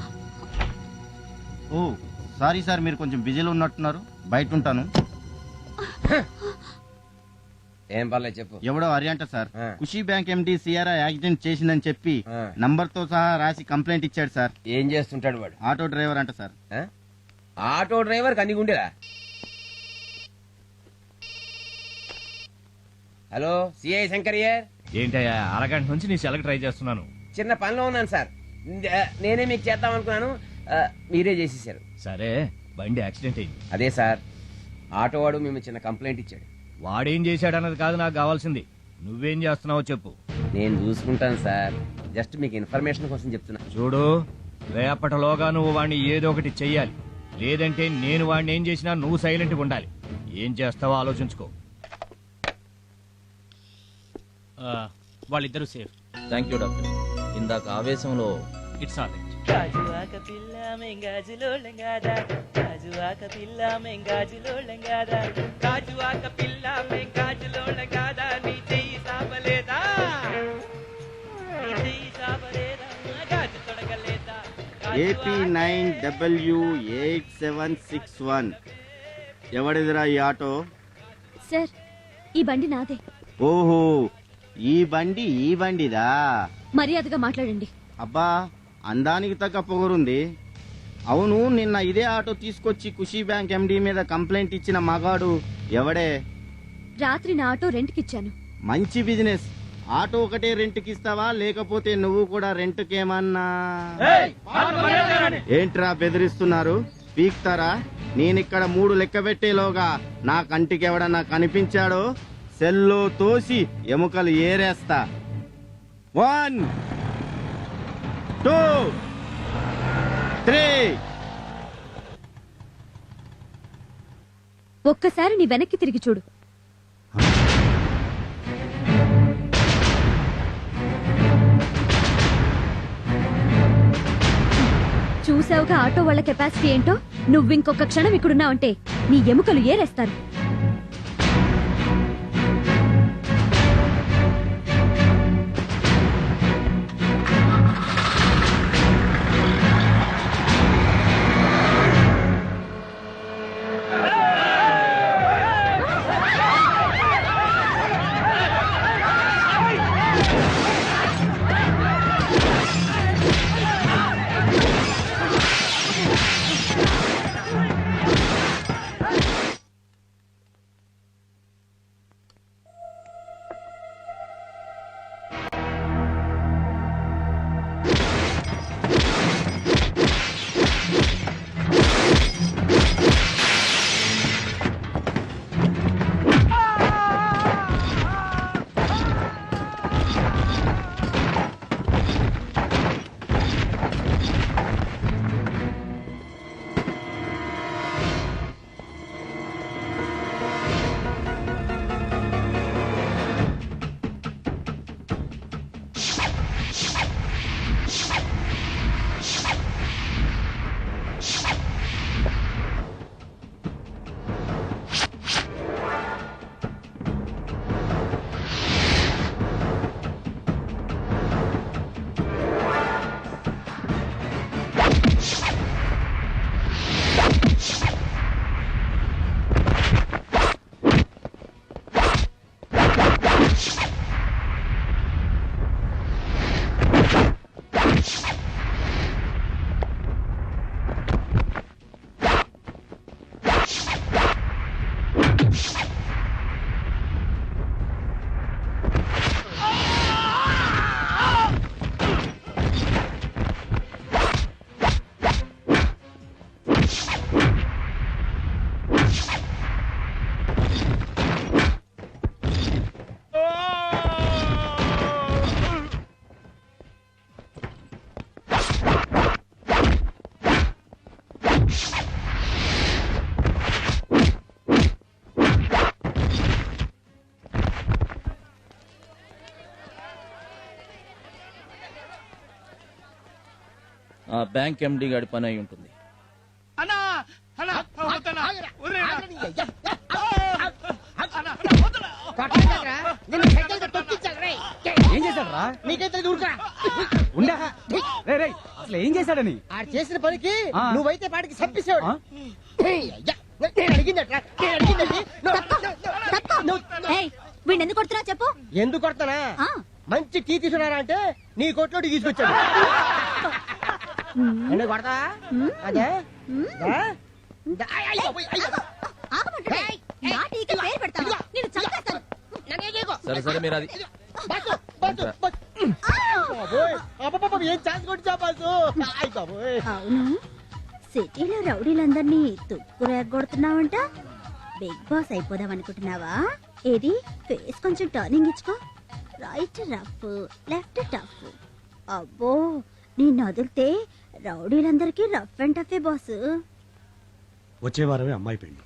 S9: ఓ సారీ సార్, మీరు కొంచెం బిజీలో ఉన్నట్టున్నారు, బయట ఉంటాను.
S13: ఏం పర్లేదు చెప్పు.
S9: ఎవడో అరియంట సార్, ఖుషీ బ్యాంక్ ఎండి సిఆర్ఐ యాక్సిడెంట్ చేసిందని చెప్పి నంబర్ తో సహా రాసి కంప్లైంట్ ఇచ్చాడు సార్.
S13: ఏం చేస్తుంటాడు వాడు?
S9: ఆటో డ్రైవర్ అంట సార్.
S13: ఆటో డ్రైవర్ కనిగుండేరా? Hello, CI Shankariyar.
S12: ఏంటయ్యా, అరగంట నుంచి నీ సెలకి ట్రై చేస్తున్నాను.
S13: చిన్న పనిలో ఉన్నాను సార్. నేనే మీకు చేద్దాం అనుకున్నాను, మీరే చేసేసారు.
S12: సరే, బండి యాక్సిడెంట్ అయింది.
S13: అదే సార్, ఆటో వాడు మేము చిన్న కంప్లైంట్ ఇచ్చాడు.
S12: వాడేం చేశాడన్నది కాదు నాకు కావాల్సింది, నువ్వేం చేస్తున్నావో చెప్పు.
S13: నేను చూసుకుంటాను సార్, జస్ట్ మీకు ఇన్ఫర్మేషన్ కోసం చెప్తున్నా.
S12: చూడు, రేపటిలోగా నువ్వు వాడిని ఏదో ఒకటి చెయ్యాలి. లేదంటే నేను వాడిని ఏం చేసినా నువ్వు సైలెంట్గా ఉండాలి. ఏం చేస్తావో ఆలోచించుకో.
S14: వాళ్ళిద్దరూ సేఫ్.
S3: Thank you doctor. ఇందాక ఆవేశంలో
S14: ఇట్స్ ఆల్ రైట్. గాజువాక పిల్ల మెంగాజులోళ్ళం కాదా గాజువాక పిల్ల మెంగాజులోళ్ళం కాదా గాజువాక పిల్ల మెంగాజులోళ్ళం కాదా నీ చెయ్యి సాపలేదా నీ చెయ్యి సాపలేదా గాజు తొడగలేదా
S9: AP 9W8761 ఎవడిదిరా ఈ ఆటో?
S5: సార్ ఈ బండి నాదే.
S9: ఓహో, ఈ బండిదా?
S5: మర్యాదగా మాట్లాడండి.
S9: అబ్బా, అందానికి తగ్గ పొగరుంది. అవును, నిన్న ఇదే ఆటో తీసుకొచ్చి ఖుషీ బ్యాంక్ MD మీద కంప్లైంట్ ఇచ్చిన మగాడు ఎవడే?
S5: రాత్రి నా ఆటో రెంట్కిచ్చాను.
S9: మంచి బిజినెస్. ఆటో ఒకటే రెంట్కి ఇస్తావా, లేకపోతే నువ్వు కూడా రెంట్కేమన్నా? ఏంట్రా బెదిరిస్తున్నారు? పీక్తారా? నేనిక్కడ 3 లెక్క పెట్టేలోగా నా కంటికి ఎవడన్నా కనిపించాడో సెల్లో తోసి ఎముకలు ఏరేస్తా. 1 2 3.
S5: ఒక్కసారి నీ వెనక్కి తిరిగి చూడు. చూసావుగా ఆటో వాళ్ళ కెపాసిటీ ఏంటో. నువ్వింకొక క్షణం ఇక్కడున్నావంటే నీ ఎముకలు ఏరేస్తారు.
S3: ఆ బ్యాంక్ MD గాడి పని అయి ఉంటుంది.
S4: ఏం చేశాడరా? అసలు ఏం చేశాడని?
S10: ఆడు చేసిన పనికి నువ్వైతే పాటికి చంపేసాడు.
S6: వీడిని ఎందుకు కొడుతున్నా చెప్పు.
S10: ఎందుకు కొడతానా? మంచి టీ తీసుకున్నారా అంటే నీ కొట్లో తీసుకొచ్చాడు. కొడతా అదే
S3: సరే సరే మీరు అది
S10: ఏం ఛాన్స్ కొట్టా బాసు.
S6: అవును, సిటీలో రౌడీలందరినీ తుక్కు రేగొడుతున్నావంట. బిగ్ బాస్ అయిపోదాం అనుకుంటున్నావా? ఏది ఫేస్ కొంచెం టర్నింగ్ ఇచ్చుకో. Right rough, left tough. అబ్బో, నిన్ను వదిలితే రౌడీలందరికీ రఫ్ అండ్ టఫే బాస్.
S2: వచ్చే వారమే అమ్మాయి పెళ్లి.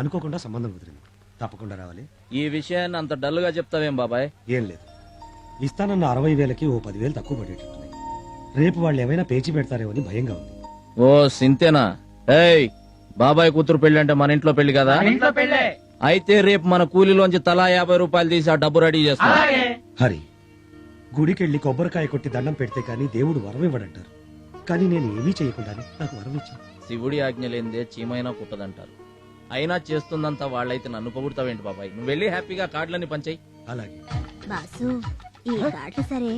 S2: అనుకోకుండా సంబంధం కుదిరింది. తప్పకుండా రావాలి.
S3: ఈ విషయాన్ని అంత డల్ గా చెప్తావేం బాబాయ్?
S2: ఏం లేదు, ఇస్తానన్న 60,000కి ఓ 10,000 తక్కువ పడేటట్టున్నాయి. రేపు వాళ్ళు ఏమైనా పేచి పెడతారేమో అని భయంగా ఉంది.
S3: ఓ సింతేనా? ఏయ్, బాబాయ్ కూతురు పెళ్లి అంటే మన ఇంట్లో పెళ్లి కదా?
S14: ఇంట్లో పెళ్ళే.
S3: అయితే రేపు మన కూలీలోంచి తలా 50 రూపాయలు తీసి ఆ డబ్బు రెడీ చేస్తా.
S2: హరి, గుడికెళ్ళి కొబ్బరికాయ కొట్టి దండం పెడితే కానీ దేవుడు వరం ఇవ్వడంటారు. కానీ నేను ఏమీ చేయకుండానే నాకు వరం ఇచ్చాను.
S3: శివుడి ఆజ్ఞ లేనిదే చీమైనా పుట్టదంటారు. అయినా చేస్తుందంతా వాళ్ళైతే నన్ను పొగుడతావేంటి బాబాయ్? నువ్వు వెళ్ళి హ్యాపీగా కార్డులన్నీ పంచాయి.
S2: అలాగే
S6: బాసు, ఈ కార్డులు సరే,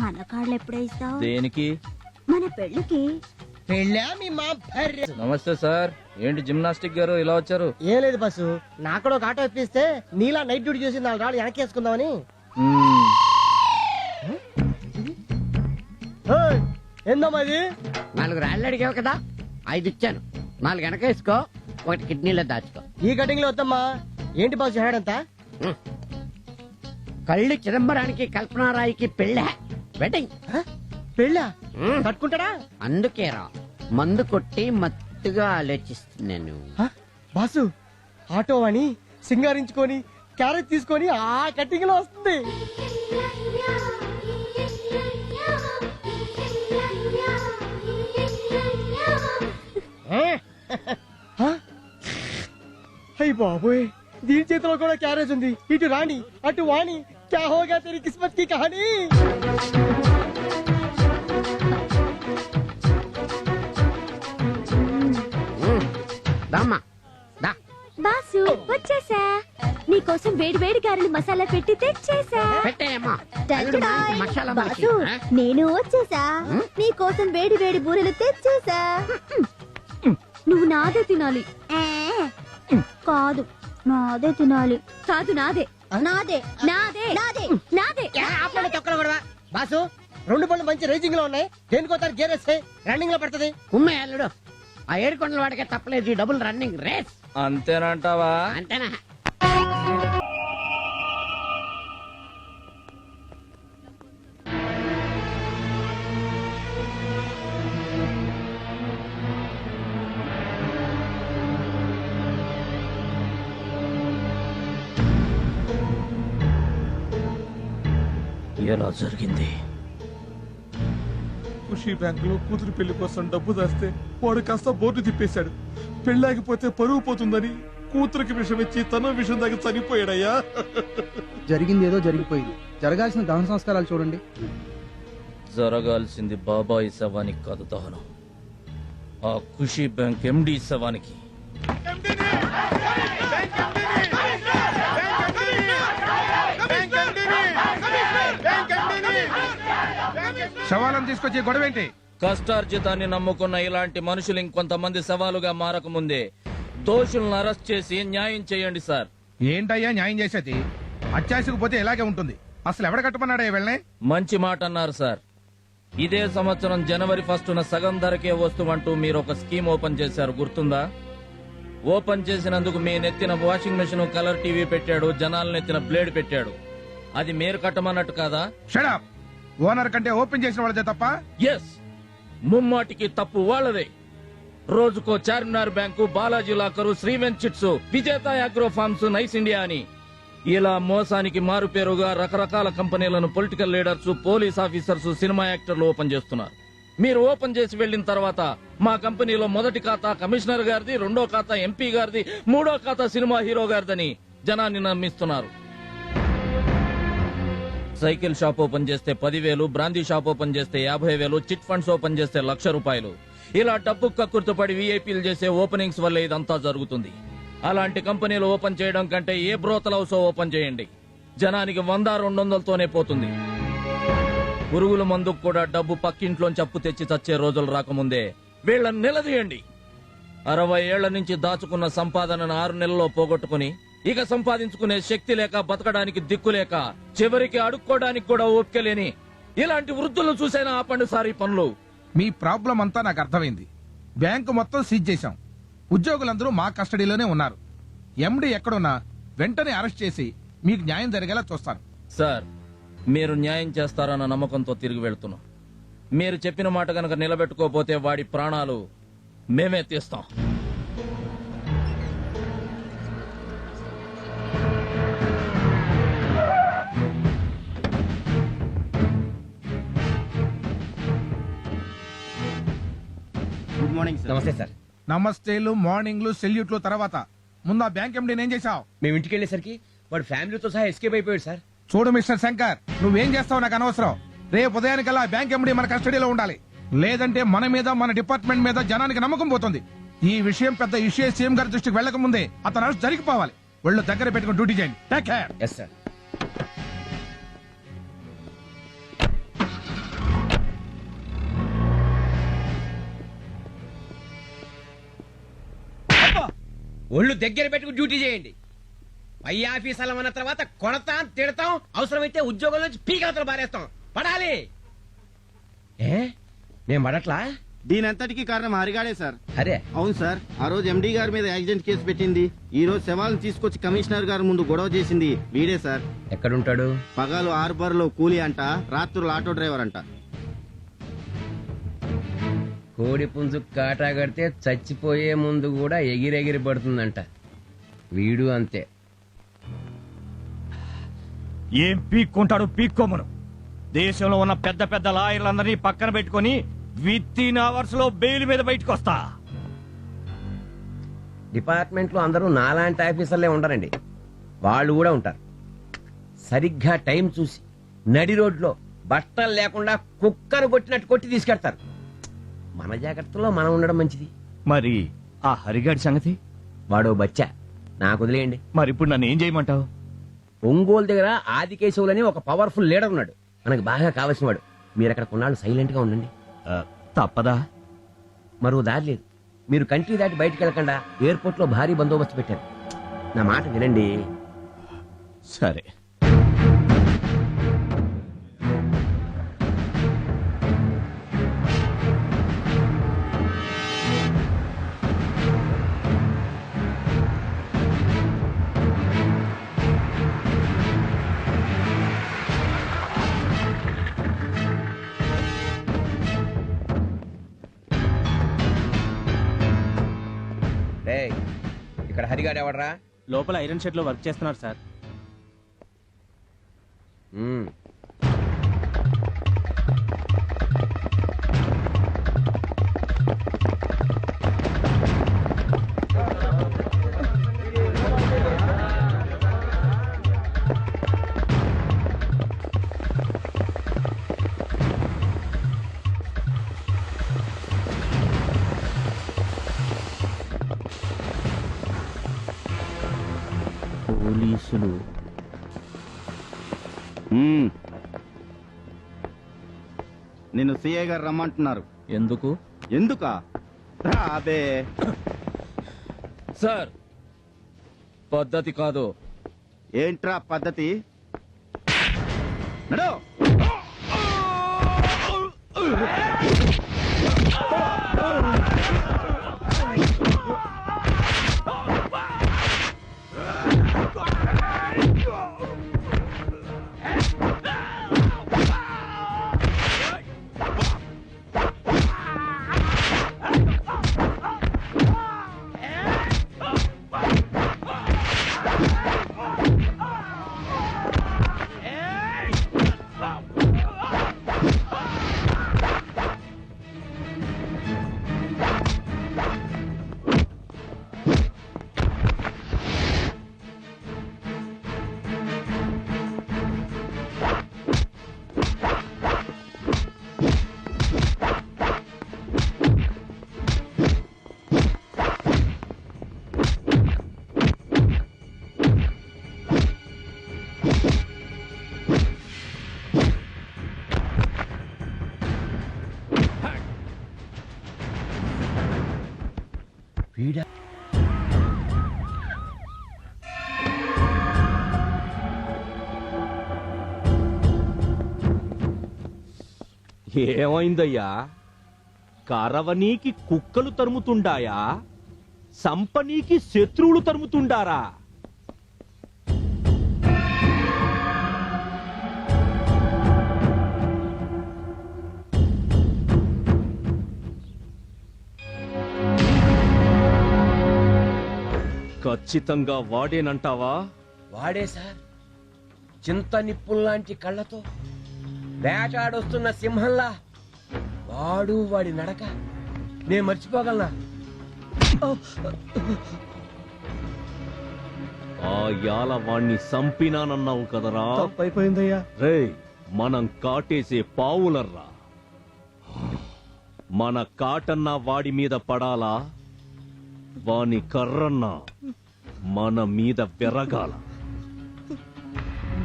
S6: మన కార్డులు ఎప్పుడే ఇస్తావు?
S3: దేనికి?
S6: మన పెళ్ళికి.
S10: పెళ్ళా మీ మా భార్య.
S3: నమస్తే సార్. ఏంటి జిమ్నాస్టిక్ గారు ఇలా వచ్చారు?
S10: ఏం లేదు బస్సు, నాకు కూడా ఒక ఆటో ఇప్పిస్తే నీలా నైట్ డ్యూటీ చేసి 4 రాళ్ళు వెనక్కి వేసుకుందామని. ఏందమ్మా ఇది?
S8: 4 రాళ్ళు అడిగావు కదా, 5 ఇచ్చాను. 4 వెనక వేసుకో, 1 కిడ్నీలో దాచుకో.
S10: ఈ కటింగ్ లో వద్దమ్మా. ఏంటి బాసు హేడంతా?
S8: కళ్ళు చిదంబరానికి కల్పనారాయికి పెళ్ళ వెడ్డింగ్.
S10: పెళ్ళా? కట్టుకుంటాడా?
S8: అందుకేరా మందు కొట్టి మత్తుగా ఆలోచిస్తున్నాను.
S10: బాసు, ఆటో అని సింగారించుకొని క్యారెట్ తీసుకొని ఆ కటింగ్ లో వస్తుంది. అయ్యి బాబోయ్, దీని చేతిలో కూడా క్యారేజ్ ఉంది. ఇటు రాణి అటు వాణి, క్యా హోగా తెరీ కిస్మత్ కి కహానీ.
S5: బాసు వచ్చేసా. నీకోసం వేడి వేడి గారెలు మసాలా పెట్టి తెచ్చేసా.
S6: బాసు, నేను వచ్చేసా. నీ కోసం వేడి వేడి బూరెలు తెచ్చేసా.
S5: నువ్వు నాదే తినాలి.
S6: కాదు, నాదే తినాలి.
S5: కాదు, నాదే.
S6: నాదే
S5: నాదే
S6: నాదే
S5: నాదే.
S10: బాసు, 2 పళ్ళు మంచి రేజింగ్ లో ఉన్నాయి. దేనికోతారు గేరేస్తే రన్నింగ్ లో పడుతుంది.
S8: ఉమ్మే అల్లుడు, ఆ 7 కొండల వాడికే తప్పలేదు ఈ డబుల్ రన్నింగ్ రేస్.
S3: అంతేనంటావా?
S8: అంతేనా?
S3: ఎలా జరిగింది?
S7: ఖుషీ బ్యాంకులో కూతురు పెళ్లి కోసం డబ్బు దాస్తే వాడు కాస్త బోర్డు తిప్పేశాడు. పెళ్ళాగిపోతే పరువు పోతుందని కూతురికి విషం ఇచ్చి తన విషం దాకా చనిపోయాడయ్యా.
S15: జరిగింది ఏదో జరిగిపోయింది. జరగాల్సిన దహన సంస్కారాలు చూడండి.
S3: జరగాల్సింది బాబాయి శవానికి కాదు దహనం, ఆ ఖుషీ బ్యాంక్ ఎండి శవానికి.
S7: శవాలను తీసుకొచ్చే గొడవేంటి?
S3: కష్టార్జితాన్ని నమ్ముకున్న ఇలాంటి మనుషులు ఇంకొంతమంది సవాలుగా మారకముందే దోషులను అరెస్ట్ చేసి న్యాయం చేయండి సార్.
S7: ఏంటయ్యా న్యాయం చేసేది? అత్యాశకు పోతే ఇలాగే ఉంటుంది. అసలు ఎవడ కట్టమన్నాడా వెళ్ళే?
S3: మంచి మాట అన్నారు సార్. ఇదే సంవత్సరం జనవరి 1న సగం ధరకే వస్తువంటూ మీరు ఒక స్కీమ్ ఓపెన్ చేశారు, గుర్తుందా? ఓపెన్ చేసినందుకు మీ నెత్తిన వాషింగ్ మెషిన్, కలర్ టీవీ పెట్టాడు, జనాల నెత్తిన బ్లేడ్ పెట్టాడు. అది మీరు కట్టమన్నట్టు కాదా?
S7: షడప్! ఓనర్ కంటే ఓపెన్ చేసిన వాళ్ళదే తప్ప?
S3: ఎస్, ముమ్మాటికి తప్పు వాళ్ళదే. రోజుకో చార్మినార్ బ్యాంకు, బాలాజీ లాకరు, శ్రీవెంట్ chits, Vijetha agro farms, nice India అని ఇలా మోసానికి మారుపేరుగా రకరకాల కంపెనీలను political leaders, police officers, cinema యాక్టర్లు ఓపెన్ చేస్తున్నారు. మీరు ఓపెన్ చేసి వెళ్లిన తర్వాత మా కంపెనీలో మొదటి ఖాతా కమిషనర్ గారిది, 2వ ఖాతా ఎంపీ గారిది, 3వ ఖాతా సినిమా హీరో గారిదని జనాన్ని నమ్మిస్తున్నారు. సైకిల్ షాప్ ఓపెన్ చేస్తే 10,000, బ్రాందీ షాప్ ఓపెన్ చేస్తే 50,000, చిట్ ఫండ్స్ ఓపెన్ చేస్తే 1,00,000 రూపాయలు. ఇలా డబ్బు కక్కుర్తుపడి వీఐపీలు చేసే ఓపెనింగ్స్ వల్ల ఇదంతా జరుగుతుంది. అలాంటి కంపెనీలు ఓపెన్ చేయడం కంటే ఏ బ్రోతల్ హౌస్ ఓపెన్ చేయండి, జనానికి 100-200తోనే పోతుంది. పురుగుల మందుకు కూడా డబ్బు పక్కింట్లోంచి అప్పు తెచ్చి చచ్చే రోజులు రాకముందే వీళ్ళని నిలదీయండి. 60 ఏళ్ల నుంచి దాచుకున్న సంపాదనను 6 నెలల్లో పోగొట్టుకుని ఇక సంపాదించుకునే శక్తి లేక, బతకడానికి దిక్కు లేక, చివరికి అడుక్కోవడానికి కూడా ఓపిక లేని ఇలాంటి వృద్ధులు చూసైనా ఆపండి సార్ ఈ పనులు.
S7: మీ ప్రాబ్లం అంతా నాకు అర్థమైంది. బ్యాంకు మొత్తం సీజ్ చేశాం. ఉద్యోగులందరూ మా కస్టడీలోనే ఉన్నారు. ఎండి ఎక్కడున్నా వెంటనే అరెస్ట్ చేసి మీకు న్యాయం జరిగేలా చూస్తాను.
S3: సార్, మీరు న్యాయం చేస్తారన్న నమ్మకంతో తిరిగి వెళ్తున్నాం. మీరు చెప్పిన మాట గనక నిలబెట్టుకోపోతే వాడి ప్రాణాలు మేమే తీస్తాం.
S9: Morning sir.
S13: నమస్తే సార్.
S7: నమస్తేలు మార్నింగ్లు సెల్యూట్లు తర్వాత ముందు ఆ బ్యాంక్ ఎండి ఏం చేశావు?
S13: మేము ఇంటికి వెళ్ళేసరికి వాడు ఫ్యామిలీతో సహా ఎస్కేప్ అయిపోయాడు సార్.
S7: చూడు మిస్టర్ శంకర్, నువ్వేం చేస్తావు నాకు అనవసరం. రేపు ఉదయానికల్లా బ్యాంక్ ఎండి మన కస్టడీలో ఉండాలి. లేదంటే మన మీద మన డిపార్ట్మెంట్ మీద జనానికి నమ్మకం పోతుంది. ఈ విషయం పెద్ద ఇష్యూ సీఎం గారి దృష్టికి వెళ్లక ముందే అతను అరెస్ట్ జరిగిపోవాలి. ఒళ్ళు దగ్గర పెట్టుకుని డ్యూటీ చేయండి. Take care.
S13: Yes sir. ఒళ్ళు దగ్గర పెట్టుకుని డ్యూటీ చేయండి. పై ఆఫీసర్లు అన్న తర్వాత కొడతాం, తిడతాం, అవసరమైతే ఉద్యోగం నుంచి పీకలతలు బారేస్తాం. పడాలి. నేను పడట్లా?
S9: దీని అంతటికి కారణం హరిగాడే సార్.
S13: అరే
S9: అవును సార్, ఆ రోజు ఎండి గారి మీద యాక్సిడెంట్ కేసు పెట్టింది, ఈ రోజు శవాలను తీసుకొచ్చి కమిషనర్ గారి ముందు గొడవ చేసింది వీడే సార్.
S13: ఎక్కడుంటాడు?
S9: పగలు హార్బర్ లో కూలీ అంట, రాత్రులు ఆటో డ్రైవర్ అంట.
S13: కోడి పుంజు కాటా కడితే చచ్చిపోయే ముందు కూడా ఎగిరెగిరి పడుతుందంట. వీడు అంతే.
S12: ఏం పీక్కుంటాడు పీక్కోమను. దేశంలో ఉన్న పెద్ద పెద్ద లాయర్లందరినీ పక్కన పెట్టుకుని విత్-ఇన్ అవర్స్ లో బెయిల్ మీద బయటకు వస్తా.
S13: డిపార్ట్మెంట్ లో అందరూ నాలాంటి ఆఫీసర్లే ఉండరండి, వాళ్ళు కూడా ఉంటారు. సరిగ్గా టైం చూసి నడి రోడ్లో బట్టలు లేకుండా కుక్కను కొట్టినట్టు కొట్టి తీసుకెడతారు. మన జాగ్రత్తలో మనం ఉండడం మంచిది.
S12: మరి ఆ హరిగాడి సంగతి?
S13: వాడో బచ్చా, నాకు వదిలేయండి.
S12: మరి ఇప్పుడు నన్ను ఏం చేయమంటావు?
S13: ఒంగోలు దగ్గర ఆదికేశవులని ఒక పవర్ఫుల్ లీడర్ ఉన్నాడు, మనకు బాగా కావాల్సిన వాడు. మీరు అక్కడ కొన్నాళ్ళు సైలెంట్ గా ఉండండి.
S12: తప్పదా?
S13: మరో దారి లేదు. మీరు కంట్రీ దాటి బయటకు వెళ్ళకుండా ఎయిర్పోర్ట్ లో భారీ బందోబస్తు పెట్టారు. నా మాట వినండి.
S12: సరే.
S13: ఇక్కడ హరిగాడు ఎవడరా?
S16: లోపల ఐరన్ షెడ్ లో వర్క్ చేస్తున్నారు సార్.
S9: పోలీసులు నిన్ను సిఐ గారు రమ్మంటున్నారు.
S3: ఎందుకు?
S9: ఎందుకా? అబే
S3: సార్, పద్ధతి కాదు.
S9: ఏంట్రా పద్ధతి? నడు.
S17: ఏమైందయ్యా? కరవనీకి కుక్కలు తరుముతుండాయా? సంపనీకి శత్రువులు తరుముతుండారా? ఖచ్చితంగా వాడేనంటావా?
S13: వాడే సార్. చింత నిప్పుల్లాంటి కళ్ళతో వేటాడొస్తున్న సింహంలా వాడు, వాడి నడక నేను మర్చిపోగలనా?
S17: ఆ యాలవాణ్ణి సంపినానన్నావు కదరా?
S15: తప్పైపోయిందయ్యా.
S17: రేయ్, మనం కాటేసే పావులర్రా. మన కాటన్నా వాడి మీద పడాలా, వాని కర్రన్నా మన మీద వెరగాల.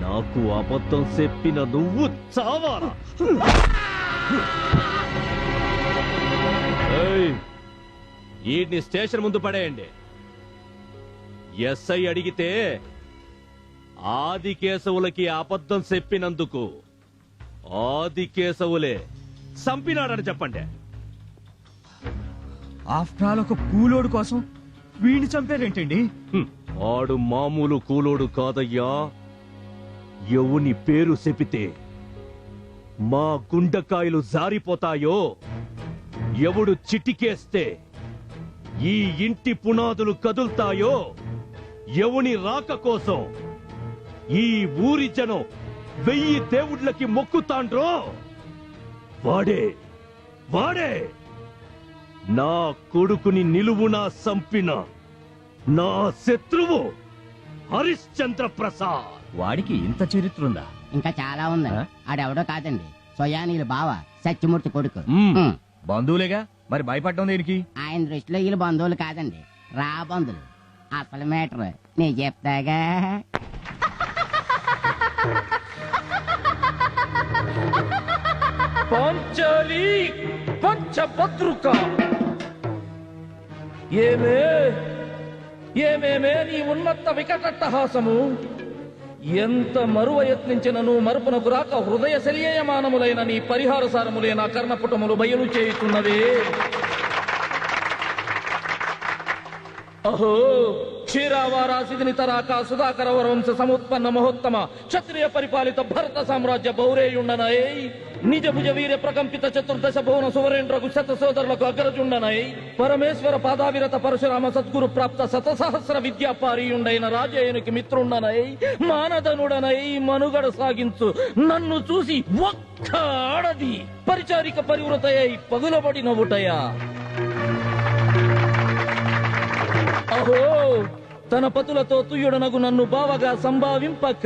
S17: నాకు అబద్ధం చెప్పిన నువ్వు చావాలా? ఈడ్ని స్టేషన్ ముందు పడేయండి. ఎస్ఐ అడిగితే ఆదికేశవులకి అబద్ధం చెప్పినందుకు ఆదికేశవులే చంపినాడని చెప్పండి.
S12: ఆఫ్టర్ ఆల్ ఒక కూలోడు కోసం వీడిని చంపారేంటండి?
S17: ఆడు మామూలు కూలోడు కాదయ్యా. ఎవని పేరు చెపితే మా గుండెకాయలు జారిపోతాయో, ఎవడు చిటికేస్తే ఈ ఇంటి పునాదులు కదులుతాయో, ఎవని రాక కోసం ఈ ఊరి జనం 1000 దేవుళ్ళకి మొక్కుతాండ్రో వాడే వాడే నా కొడుకుని నిలువునా సంపిన నా శత్రువు హరిశ్చంద్ర ప్రసాద్.
S18: వాడికి ఇంత చరిత్ర ఉందా?
S19: ఇంకా చాలా ఉంది. ఆడెవడో కాదండి, స్వయానీయులు బావ సత్యమూర్తి కొడుకు.
S12: బంధువులేగా, మరి భయపడ్డం దేనికి?
S19: ఆయన దృష్టిలో వీళ్ళు బంధువులు కాదండి, రా బంధువులు. అసలు మేటర్ నీ చెప్తాగా.
S3: పాంచాలి పంచభద్రుక, ఏమేమే నీ ఉన్నత వికటట్టహాసము! ఎంత మరువ యత్నించినను మరుపునకు రాక హృదయ శల్యయమానములైన నీ పరిహార సారములే నా కర్ణపుటములు బయలు చేయుతున్నవే. అహో క్షీరావారాసిదిని తరాక సుధాకర వంశ సముత్పన్న మహోత్తమ క్షత్రియ పరిపాలిత భరత సామ్రాజ్య బౌరేయుండనై నిజ భుజ వీర ప్రకంపిత చతుర్దశ భువన సువరేంద్రకు శత సోదరులకు అగ్రజుండనై పరమేశ్వర పాదావిరత పరశురామ సద్గురు ప్రాప్త శతసహస్ర విద్యాపారీయుండైన రాజేయునికి మిత్రుండనై మానదనుడనై మనుగడ సాగించు నన్ను చూసి ఒక్క ఆడది పరిచారిక పరివృతయై పగులబడి నవ్వుటయా. అహో తన పతులతో తుయ్యుడనగు నన్ను బావగా సంభావింపక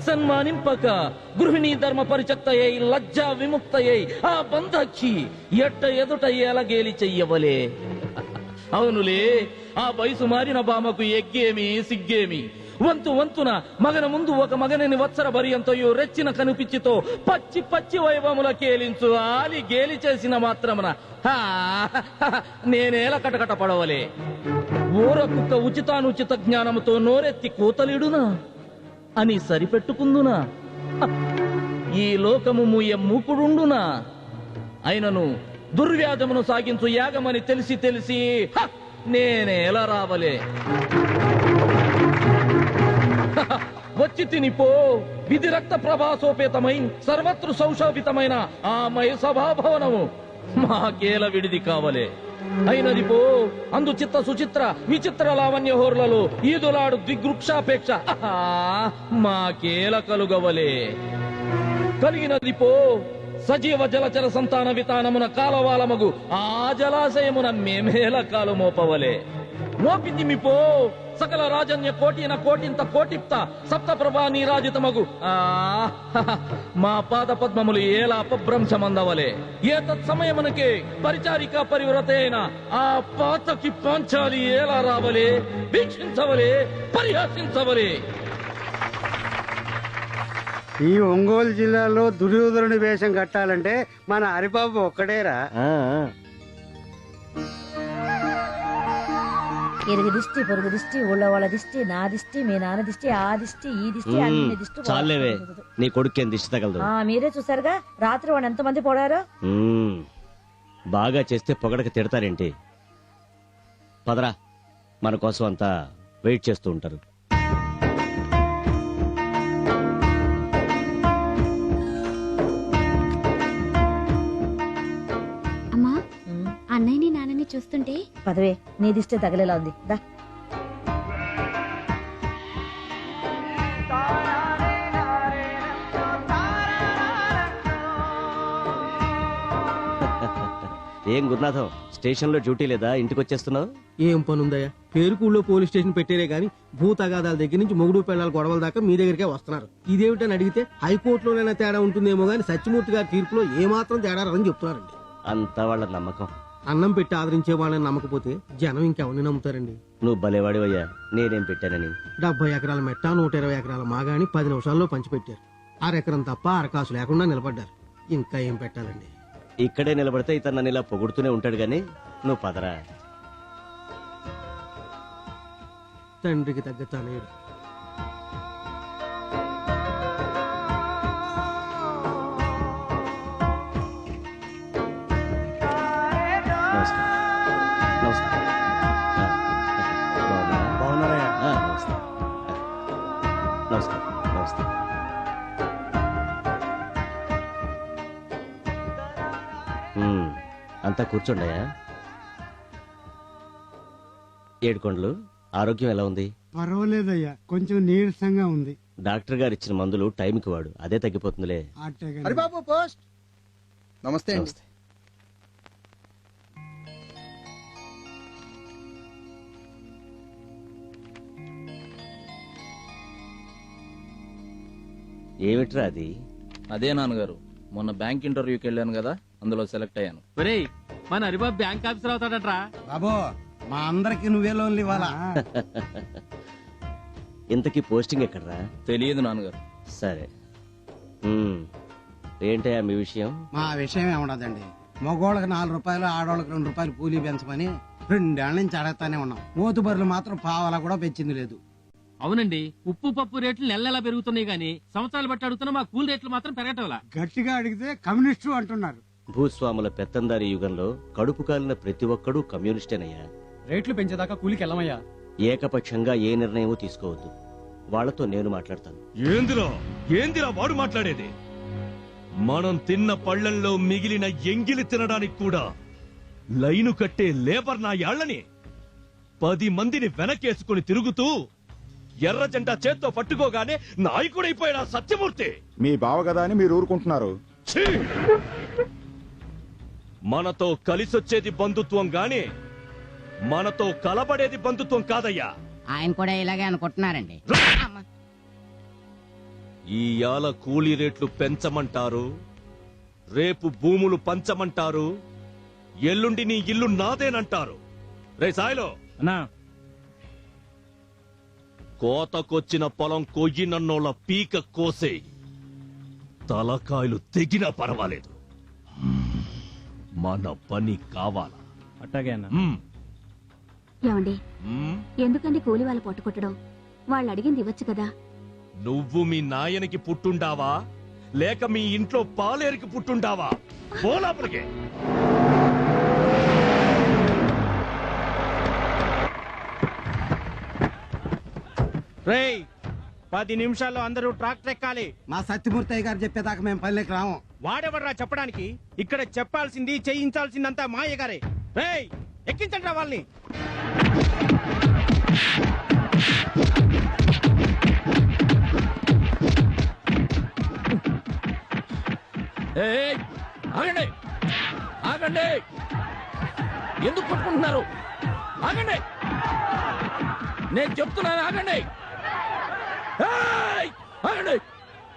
S3: సన్మానింపక గృహిణీ ధర్మ పరిచక్తయ్యై లజ్జా విముక్తయ్యై ఆ బంధక్షి ఎట్ట ఎదుట ఎలగేలి చెయ్యవలే. అవునులే, ఆ వయసు మారిన బామకు ఎగ్గేమి సిగ్గేమి. వంతు వంతున మగన ముందు ఒక మగనని వత్సర భరియంతయు రెచ్చిన కనిపిచ్చితో పచ్చి పచ్చి వైభవముల కేలించు ఆలి గేలి చేసిన మాత్రమున నేనేల కటకట పడవలే. ఊర కుక్క ఉచితానుచిత జ్ఞానముతో నోరెత్తి కూతలిడునా అని సరిపెట్టుకుందునా? ఈ లోకము మూయ మూకుడుండునా? అయినను దుర్వ్యాధమును సాగించు యాగమని తెలిసి తెలిసి నేనేలా రావలే. వచ్చి తినిపో విధి రక్త ప్రభాసోపేతమై సర్వత్రు సౌశోభితమైన ఆ మయ సభాభవనము మాకేల విడిది కావలే. అయినది పో అందు చిత్త సుచిత్ర విచిత్ర లావణ్య హోర్లలో ఈదులాడు దిగ్వృక్షాపేక్ష మాకేల కలుగవలే. కలిగినది పో సజీవ జలచర సంతాన వితానమున కాలవాలమగు ఆ జలాశయమున మేమేల కాలు మోపవలే. మోపితిమిపో సకల రాజన్య కోటిన కోటింత కోటిప్త సప్త ప్రభా నీరాజితమగు మా పాద పద్మములు ఏలా అపభ్రంశమందవలే. ఏ తత్సమయమునకే పరిచారిక పరివ్రత అయిన ఆ పాతకి పాంచాలి ఏలా రావలే, వీక్షించవలే, పరిహాసించవలే.
S20: ఈ ఒంగోలు జిల్లాలో దుర్యోధనుడి వేషం కట్టాలంటే మన హరిబాబు ఒక్కడేరా.
S1: ఇరుగు దిష్టి పొరుగు దిష్టి ఊళ్ళో వాళ్ళ దిష్టి నా దిష్టి మీ నాన్న దిష్టి ఆ దిష్టి ఈ దిష్టి అన్ని దిష్టి.
S21: చాలేవే, నీ కొడుకేం దిష్టి తగలదు.
S1: మీరే చూసారుగా రాత్రి వాడు ఎంత మంది పోడారో.
S21: బాగా చేస్తే పొగడక తిడతారేంటి? పదరా, మన కోసం అంతా వెయిట్ చేస్తూ ఉంటారు.
S5: అమ్మా, అన్నయ్యని నాన్నని చూస్తుంటే
S1: పదవే, నీ దిష్టి తగలేలా ఉంది. దా
S21: ఏం గురునాథం స్టేషన్ లో డ్యూటీ లేదా ఇంటికి వచ్చేస్తున్నావు?
S15: ఏం పని ఉందయ్యా? పేరుకూళ్ళో పోలీస్ స్టేషన్ పెట్టారే గానీ భూతగాదాల దగ్గర నుంచి మొగుడు పెళ్ళాల గొడవల దాకా మీ దగ్గరికే వస్తున్నారు. ఇదేమిటని అడిగితే హైకోర్టులోనైనా తేడా ఉంటుందేమో గానీ సత్యమూర్తి గారి తీర్పులో ఏమాత్రం తేడా రాదని చెప్తున్నారండి.
S21: అంతా వాళ్ళ నమ్మకం.
S15: అన్నం పెట్టి ఆదరించే వాళ్ళని నమ్మకపోతే జనం ఇంకెవరిని నమ్ముతారండి?
S21: నువ్వు భలేవాడివయ్యా. నేనేం పెట్టానని
S15: 70 ఎకరాల మెట్ట 120 ఎకరాల మాగాని 10 నిమిషాల్లో పంచిపెట్టారు. అరెకరం తప్ప అరకాసు లేకుండా నిలబడ్డారు. ఇంకా ఏం పెట్టాలండి?
S21: ఇక్కడే నిలబడితే ఇతను నన్ను ఇలా పొగుడుతూనే ఉంటాడు గాని నువ్వు పదరా.
S15: తండ్రికి తగ్గ తనయుడు.
S21: అంతా కూర్చోండియా. ఏడుకొండలు ఆరోగ్యం ఎలా ఉంది?
S20: పర్వాలేదయ్యా, కొంచెం నీరసంగా ఉంది.
S21: డాక్టర్ గారు ఇచ్చిన మందులు టైంకి వాడు, అదే తగ్గిపోతుందిలే.
S10: హరిబాబు పోస్ట్.
S15: నమస్తే అండి.
S21: ఏమిట్రా అది?
S3: అదే నాన్నగారు, మొన్న బ్యాంక్ ఇంటర్వ్యూకి వెళ్ళాను కదా, అందులో సెలెక్ట్ అయ్యాను.
S4: ఒరేయ్, మన హరిబాబు బ్యాంక్ ఆఫీసర్ అవుతాడట్రా.
S10: బాబో, మా అందరికి నువ్వే లోన్లు ఇవ్వాలా?
S21: ఇంతకీ పోస్టింగ్ ఎక్కడరా?
S3: తెలియదు నాన్నగారు.
S21: సరే, ఏంటయ్యా మీ విషయం?
S10: మా విషయం ఏముండదండి. మగోళ్ళకి 4 రూపాయలు, ఆడోళ్ళకి 2 రూపాయలు కూలీ పెంచమని 2 ఏళ్ల నుంచి అడగతానే ఉన్నాం. మోతుబరులు మాత్రం పావలా కూడా పెంచింది లేదు.
S4: అవునండి, ఉప్పు పప్పు రేట్లు నెలలా పెరుగుతున్నాయి గానీ సంవత్సరాలు బట్టి అడుగుతున్నా మా కూల్ రేట్లు మాత్రం పెరగటంలా.
S20: గట్టిగా అడిగితే కమ్యూనిస్టు అంటున్నారు.
S21: భూస్వాముల పెత్తందారి యుగంలో కడుపు కాలిన ప్రతి ఒక్కడూ కమ్యూనిస్టేనయ్యా.
S4: రేట్లు పెంచేదాకా కూలికి వెళ్ళమయ్యా.
S21: ఏకపక్షంగా ఏ నిర్ణయం తీసుకోవద్దు. వాళ్లతో నేను మాట్లాడతాను.
S12: ఏందిరా వాడు మాట్లాడేది? మనం తిన్న పళ్లల్లో మిగిలిన ఎంగిలి తినడానికి కూడా లైను కట్టే లేబర్ నా యాళ్లని 10 మందిని వెనకేసుకుని తిరుగుతూ ఎర్ర జెండా చేత్తో పట్టుకోగానే నాయకుడైపోయాడు సత్యమూర్తి.
S11: మీ బావ కదా అని మీరు ఊరుకుంటున్నారు.
S12: మనతో కలిసొచ్చేది బంధుత్వం గాని మనతో కలబడేది బంధుత్వం కాదయ్యా.
S19: ఆయన కూడా ఇలాగే అనుకుంటున్నారండి.
S12: ఈయాల కూలీ రేట్లు పెంచమంటారు, రేపు భూములు పంచమంటారు, ఎల్లుండి నీ ఇల్లు నాదేనంటారు. రే సాయిలో, కోతకొచ్చిన పొలం కొయ్యినన్నోళ్ళ పీక కోసే, తలకాయలు తెగినా పర్వాలేదు, మన పని కావాలా?
S4: అట్టాగే అన్న.
S6: ఏమండి, ఎందుకండి కూలి వాళ్ళు పొట్టుకొట్టడం? వాళ్ళు అడిగింది ఇవ్వచ్చు కదా.
S12: నువ్వు మీ నాయనకి పుట్టుండావా లేక మీ ఇంట్లో పాలేరికి పుట్టుండావా? పోలాపలికే.
S16: రేయ్, 10 నిమిషాల్లో అందరూ ట్రాక్టర్ ఎక్కాలి.
S10: మా సత్యమూర్తి గారు చెప్పేదాకా మేము పల్లెకి రాము.
S16: వాడెవర్రా చెప్పడానికి? ఇక్కడ చెప్పాల్సింది చేయించాల్సిందంతా మా అయ్యగారే. రేయ్, ఎక్కించండి వాళ్ళని.
S3: ఆగండి, ఆగండి, ఎందుకు పట్టుకుంటున్నారు? ఆగండి, నేను చెప్తున్నాను, ఆగండి, ఆగండి.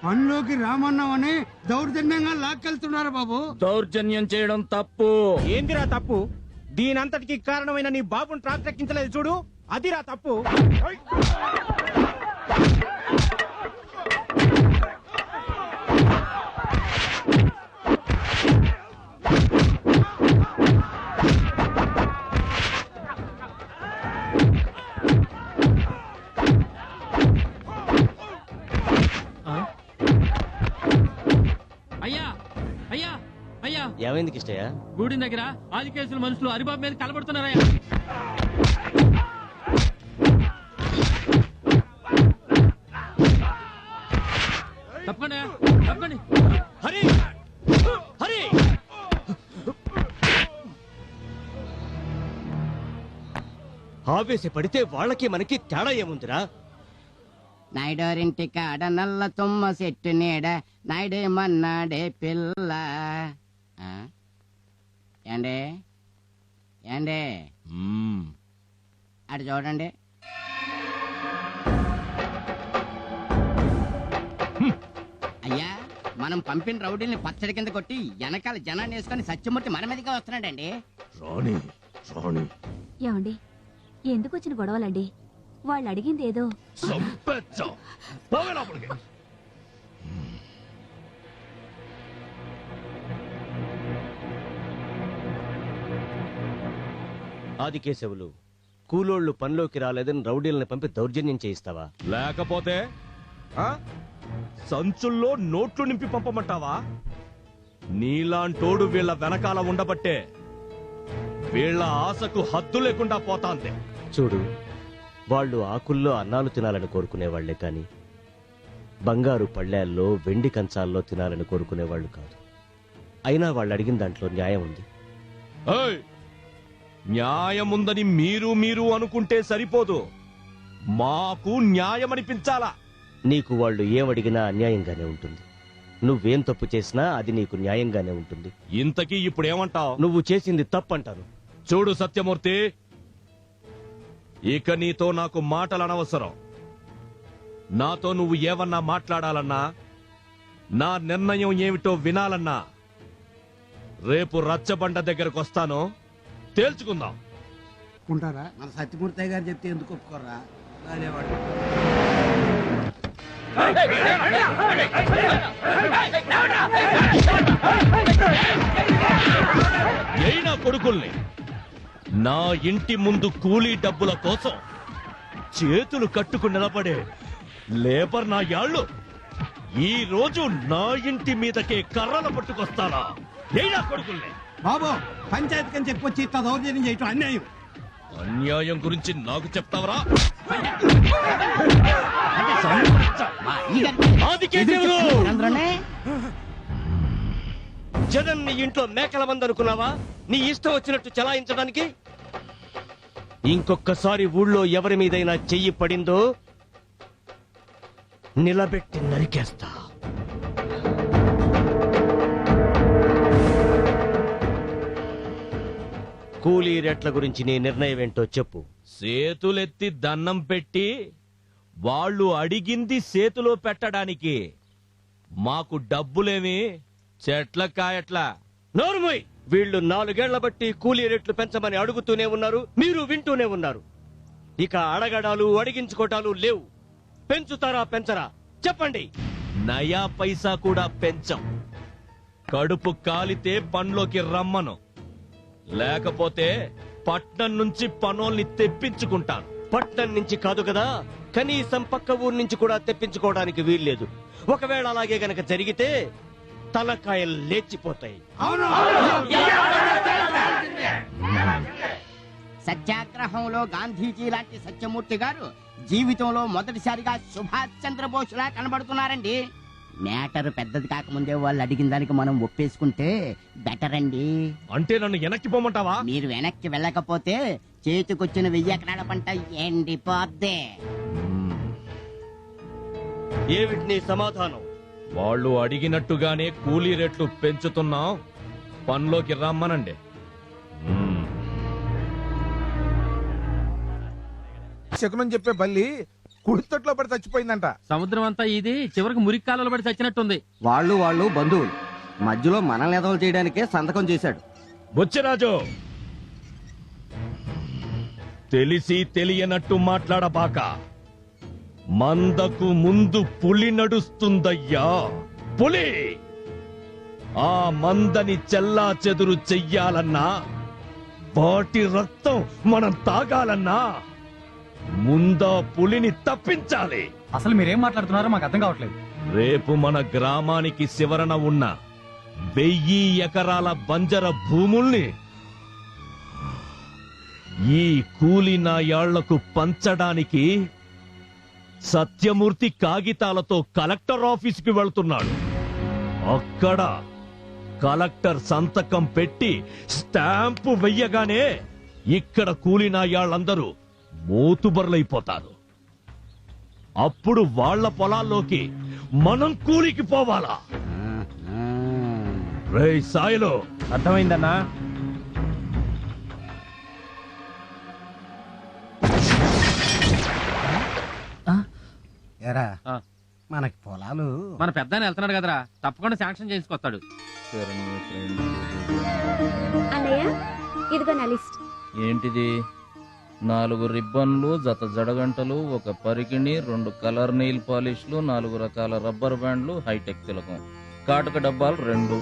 S20: పనిలోకి రామన్నామని దౌర్జన్యంగా లాక్కెళ్తున్నారు బాబు.
S3: దౌర్జన్యం చేయడం తప్పు.
S16: ఏందిరా తప్పు? దీనంతటికి కారణమైన నీ బాబుని ట్రాక్టర్ ఎక్కించలేదు చూడు, అదిరా తప్పు.
S4: అయ్యా, అయ్యా, అయ్యా,
S21: ఏమైంది కిష్టయ్య?
S4: గూడి దగ్గర ఆది కేసుల మనుషులు హరిబాబు మీద కలబడుతున్నారయ్యా. తప్పకుండా, తప్పండి.
S12: హరి, హరి,
S21: ఆవేశపడితే వాళ్ళకి మనకి తేడా ఏముందిరా?
S19: నాయుడోరింటి కాడ నల్ల తుమ్మ చెట్టు నీడ నాయుడేమన్నాడే పిల్ల. ఏండే ఏండే అటు చూడండి. అయ్యా, మనం పంపిన రౌడీల్ని పచ్చడి కింద కొట్టి వెనకాల జనాన్ని వేసుకొని సత్యమూర్తి మన మీదగా వస్తున్నాడండి.
S12: రాణి రాణి
S5: ఏమండి ఎందుకు వచ్చిన గొడవలండి? వాళ్ళు అడిగింది ఏదో
S12: చంపేచ్చా. పోవే లోపలికి.
S21: ఆదికేశవులు, కూలోళ్ళు పనిలోకి రాలేదని రౌడీలను పంపి దౌర్జన్యం చేయిస్తావా?
S12: లేకపోతే ఆ? సంచుల్లో నోట్లు నింపి పంపమంటావా? నీలాంటోడు వీళ్ళ వెనకాల ఉండబట్టే వీళ్ళ ఆశకు హద్దు లేకుండా పోతాంది.
S21: చూడు, వాళ్ళు ఆకుల్లో అన్నాలు తినాలని కోరుకునేవాళ్లే కాని బంగారు పళ్ళేల్లో వెండి కంచాల్లో తినాలని కోరుకునేవాళ్లు కాదు. అయినా వాళ్ళు అడిగిన దాంట్లో న్యాయం ఉంది.
S12: ఏయ్! న్యాయముందని మీరు అనుకుంటే సరిపోదు, మాకు న్యాయమనిపించాలా.
S21: నీకు వాళ్ళు ఏమడిగినా అన్యాయంగానే ఉంటుంది. నువ్వేం తప్పు చేసినా అది నీకు న్యాయంగానే ఉంటుంది.
S12: ఇంతకీ ఇప్పుడేమంటావు?
S21: నువ్వు చేసింది తప్పంటాను.
S12: చూడు సత్యమూర్తి, ఇక నీతో నాకు మాటలు అనవసరం. నాతో నువ్వు ఏమన్నా మాట్లాడాలన్నా, నా నిర్ణయం ఏమిటో వినాలన్నా రేపు రచ్చబండ దగ్గరకు వస్తాను, తేల్చుకుందాం.
S8: ఉంటారా? మన సత్యమూర్తి గారు చెప్తే ఎందుకు ఒప్పుకోరా?
S12: అయినా కొడుకుల్ని నా ఇంటి ముందు కూలీ డబ్బుల కోసం చేతులు కట్టుకు నిలబడే లేబర్ నా యాళ్ళు ఈ రోజు నా ఇంటి మీదకే కర్రలు పట్టుకొస్తారా? అయినా కొడుకుల్ని.
S7: బాబు, పంచాయతీ కని చెప్పొచ్చి ఇట్లా దౌర్జన్యం చేయటం అన్యాయం.
S12: అన్యాయం గురించి నాకు చెప్తావరా?
S21: జగన్ నీ ఇంట్లో మేకల మంది అనుకున్నావా? నీ ఇష్టం వచ్చినట్టు చలాయించడానికి? ఇంకొక్కసారి ఊళ్ళో ఎవరి మీదైనా చెయ్యి పడిందో నిలబెట్టి నరికేస్తా. కూలీ రేట్ల గురించి నీ నిర్ణయం ఏంటో చెప్పు.
S12: చేతులెత్తి దండం పెట్టి వాళ్ళు అడిగింది చేతిలో పెట్టడానికి మాకు డబ్బులేమి చెట్ల కాయట్లా.
S21: నోరుమోయ్! వీళ్ళు 4 ఏళ్ల బట్టి కూలీ రేట్లు పెంచమని అడుగుతూనే ఉన్నారు, మీరు వింటూనే ఉన్నారు. ఇక అడగడాలు అడిగించుకోటాలు లేవు. పెంచుతారా పెంచరా చెప్పండి.
S12: నయా పైసా కూడా పెంచం. కడుపు కాలితే పనిలోకి రమ్మను, లేకపోతే పట్నం నుంచి పనోల్ని తెప్పించుకుంటాను.
S21: పట్నం నుంచి కాదు కదా, కనీసం పక్క ఊరు నుంచి కూడా తెప్పించుకోవడానికి వీల్లేదు. ఒకవేళ అలాగే గనక జరిగితే తలకాయలు లేచిపోతాయి.
S19: సత్యాగ్రహంలో గాంధీజీ లాంటి సత్యమూర్తి గారు జీవితంలో మొదటిసారిగా సుభాష్ చంద్రబోస్ లా కనబడుతున్నారండి. మ్యాటర్ పెద్దది కాకముందే వాళ్ళు అడిగిన దానికి మనం ఒప్పేసుకుంటే బెటర్ అండి.
S12: అంటే నన్ను వెనక్కి పోమంటావా?
S19: మీరు వెనక్కి వెళ్ళకపోతే చేతికొచ్చిన 1000 ఎకరాల పంట ఎండిపోద్దే.
S21: ఏమిటి నీ సమాధానం?
S12: వాళ్ళు అడిగినట్టుగానే కూలీ రేట్లు పెంచుతున్నాం, పనిలోకి రమ్మనండి.
S14: శకునం చెప్పే బల్లి కుడితట్లో పడి చచ్చిపోయిందంట.
S4: సముద్రం అంతా ఇది చివరికి మురికి కాలంలో పడి చచ్చినట్టుంది.
S22: వాళ్ళు బంధువులు, మధ్యలో మనల్ని ఎదవలు చేయడానికే సంతకం చేశాడు.
S12: బుచ్చిరాజు, తెలిసి తెలియనట్టు మాట్లాడబాక. మందకు ముందు పులి నడుస్తుందయ్యా, పులి. ఆ మందని చెల్లా చెదురు చెయ్యాలన్నా, వాటి రక్తం మనం తాగాలన్నా ముందా పులిని తప్పించాలి.
S4: అసలు మీరేం మాట్లాడుతున్నారో మాకు అర్థం కావట్లేదు.
S12: రేపు మన గ్రామానికి శివరణ ఉన్న 1000 ఎకరాల బంజర భూముల్ని ఈ కూలి నాయాళ్లకు పంచడానికి సత్యమూర్తి కాగితాలతో కలెక్టర్ ఆఫీసుకి వెళ్తున్నాడు. అక్కడ కలెక్టర్ సంతకం పెట్టి స్టాంపు వెయ్యగానే ఇక్కడ కూలి నాయాళ్ళందరూ మోతుబర్లైపోతారు. అప్పుడు వాళ్ళ పొలాల్లోకి మనం కూలికి పోవాలా? రేయ్ సాయిలో,
S16: అర్థమైందన్నా?
S4: మన పెద్ద వెళ్తున్నాడు కదరా, తప్పకుండా శాంక్షన్ చేసుకొస్తాడు.
S5: అన్నయ్య ఇదిగో నా లిస్ట్.
S3: ఏంటిది? 4 రిబ్బన్లు, జత జడగంటలు, 1 పరికిణి, 2 కలర్ నెయిల్ పాలిష్లు, 4 రకాల రబ్బర్ బ్యాండ్లు, హైటెక్ తిలకం, కాటుక డబ్బాలు 2.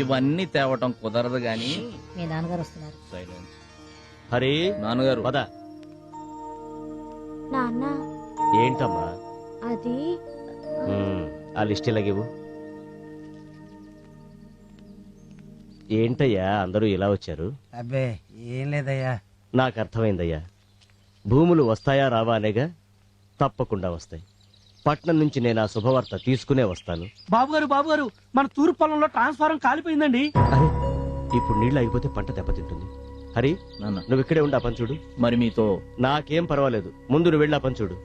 S3: ఇవన్నీ తేవటం కుదరదు గాని.
S1: మీ నాన్నగారు వస్తున్నారు.
S3: సైలెన్స్.
S21: హరి
S3: నాన్నగారు
S21: పద.
S5: నాన్న
S21: ఏంటమ్మా
S5: అది
S21: ఆ లిస్ట్ ఇలాగివ్వు. ఏంటయ్యా అందరూ ఇలా వచ్చారు?
S10: అబ్బే ఏం లేదయ్యా.
S21: నాకు అర్థమైందయ్యా. భూములు వస్తాయా రావా అనేగా? తప్పకుండా వస్తాయి. పట్నం నుంచి నేను ఆ శుభవార్త తీసుకునే వస్తాను.
S16: బాబుగారు మన తూర్పు పొలంలో ట్రాన్స్ఫారం కాలిపోయిందండి.
S21: అరే ఇప్పుడు నీళ్ళు అయిపోతే పంట దెబ్బతింటుంది. హరి నువ్వు ఇక్కడే ఉండి ఆ పని చూడు.
S3: మరి మీతో
S21: నాకేం పర్వాలేదు, ముందు నువ్వు వెళ్ళి ఆ పని చూడు.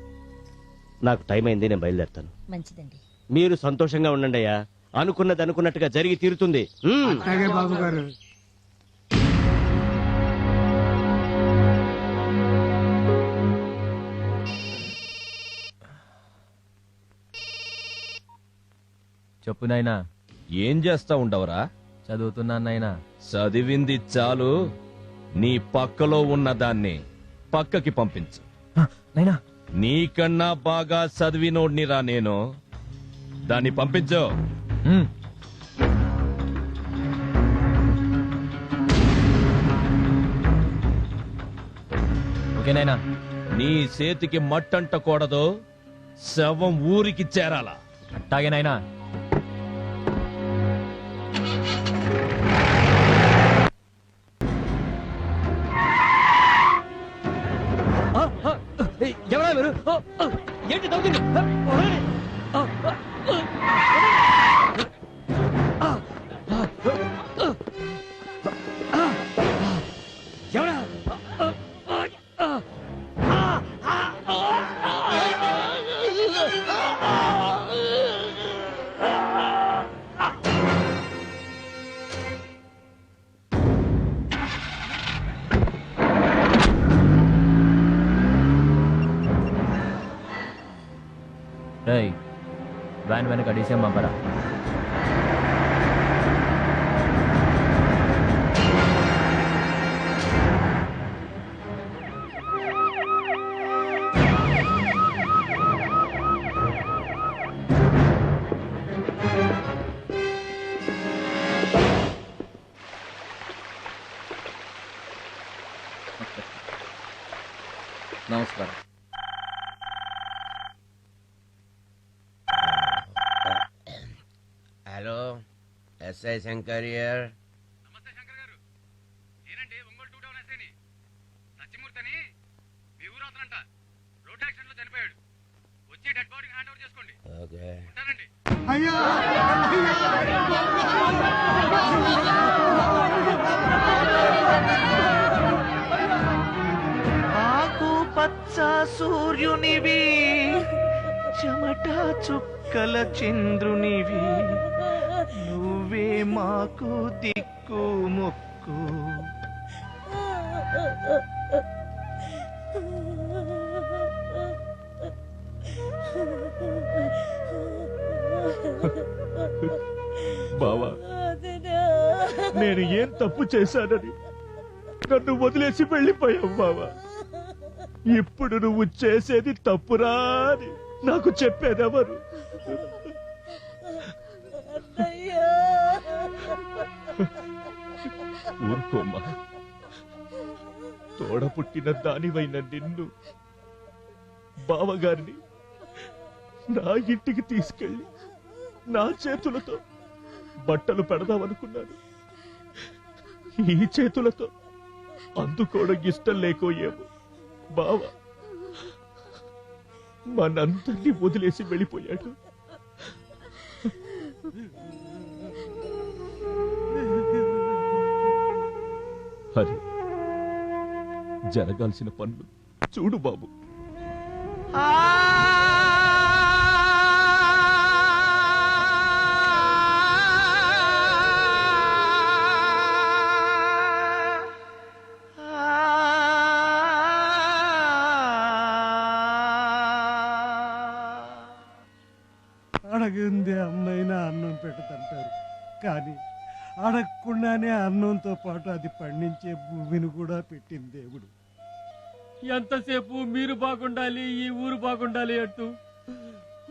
S21: నాకు టైం అయింది, నేను బయలుదేరుతాను.
S1: మంచిదండి.
S21: మీరు సంతోషంగా ఉండండి అయ్యా. అనుకున్నది అనుకున్నట్టుగా జరిగి తీరుతుంది.
S20: బాబు గారు
S18: చెప్పు నాయనా.
S12: ఏం చేస్తా ఉండవరా?
S18: చదువుతున్నా నాయనా.
S12: చదివింది చాలు, నీ పక్కలో ఉన్న దాన్ని పక్కకి పంపించు.
S18: నైనా
S12: నీకన్నా బాగా చదివినోడ్నిరా నేను. దాన్ని పంపించు.
S18: ఓకేనైనా.
S12: నీ చేతికి మట్టంటకూడదు, శవం ఊరికి చేరాలా.
S18: అట్టాగేనైనా.
S16: ఎవరా మీరు? ఏంటి దౌర్జన్యం? ఎవరా?
S18: వ్యాన్ వెనక డీసీఎం పంపరా.
S3: నమస్కారం.
S13: Hello, SI Shankar here. Okay.
S2: ఆకు పచ్చ సూర్యునివి, చెమట చుక్కల చంద్రునివి, నువ్వే మాకు దిక్కు మొక్కు.
S17: బావా, నేను ఏం తప్పు చేశానని నన్ను వదిలేసి వెళ్ళిపోయావు బావా. ఇప్పుడు నువ్వు చేసేది తప్పురా అని నాకు చెప్పేదెవరు? ఊరుకోమ్మా. తోడ పుట్టిన దానివైన నిన్ను, బావగారిని నా ఇంటికి తీసుకెళ్ళి నా చేతులతో బట్టలు పెడదామనుకున్నాను. ఈ చేతులతో అందుకోవడం ఇష్టం లేకో ఏమో బావ మనందరినీ వదిలేసి వెళ్ళిపోయాడు. హరి, జరగాల్సిన పనులు చూడు బాబు.
S20: అడగందే అమ్మైనా అన్నం పెడతంటారు, కానీ అడగకుండానే అన్నంతో పాటు అది పండించే భూమిని కూడా పెట్టింది దేవుడు.
S18: ఎంతసేపు మీరు బాగుండాలి, ఈ ఊరు బాగుండాలి అంటూ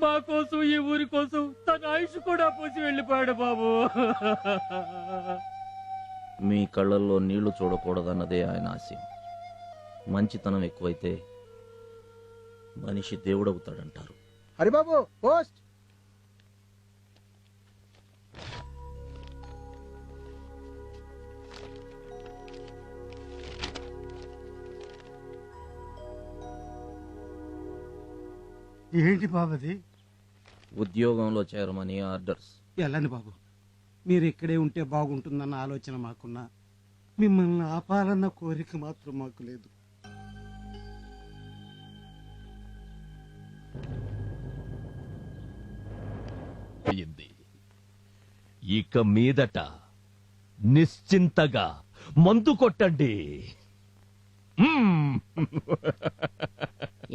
S18: మా కోసం, ఈ ఊరి కోసం తన ఆయుష్ కూడా పోసి వెళ్ళిపోయాడు బాబు.
S3: మీ కళ్ళల్లో నీళ్లు చూడకూడదన్నదే ఆయన ఆశయం. మంచితనం ఎక్కువైతే మనిషి దేవుడవుతాడంటారు.
S10: హరిబాబు పోస్ట్.
S20: ఏంటి బాబది?
S3: ఉద్యోగంలో చేరమని ఆర్డర్స్.
S20: వెళ్ళండి బాబు, మీరు ఇక్కడే ఉంటే బాగుంటుందన్న ఆలోచన మాకున్నా, మిమ్మల్ని ఆపాలన్న కోరిక మాత్రం మాకు లేదు.
S12: అయింది. ఇక మీదట నిశ్చింతగా మందు కొట్టండి.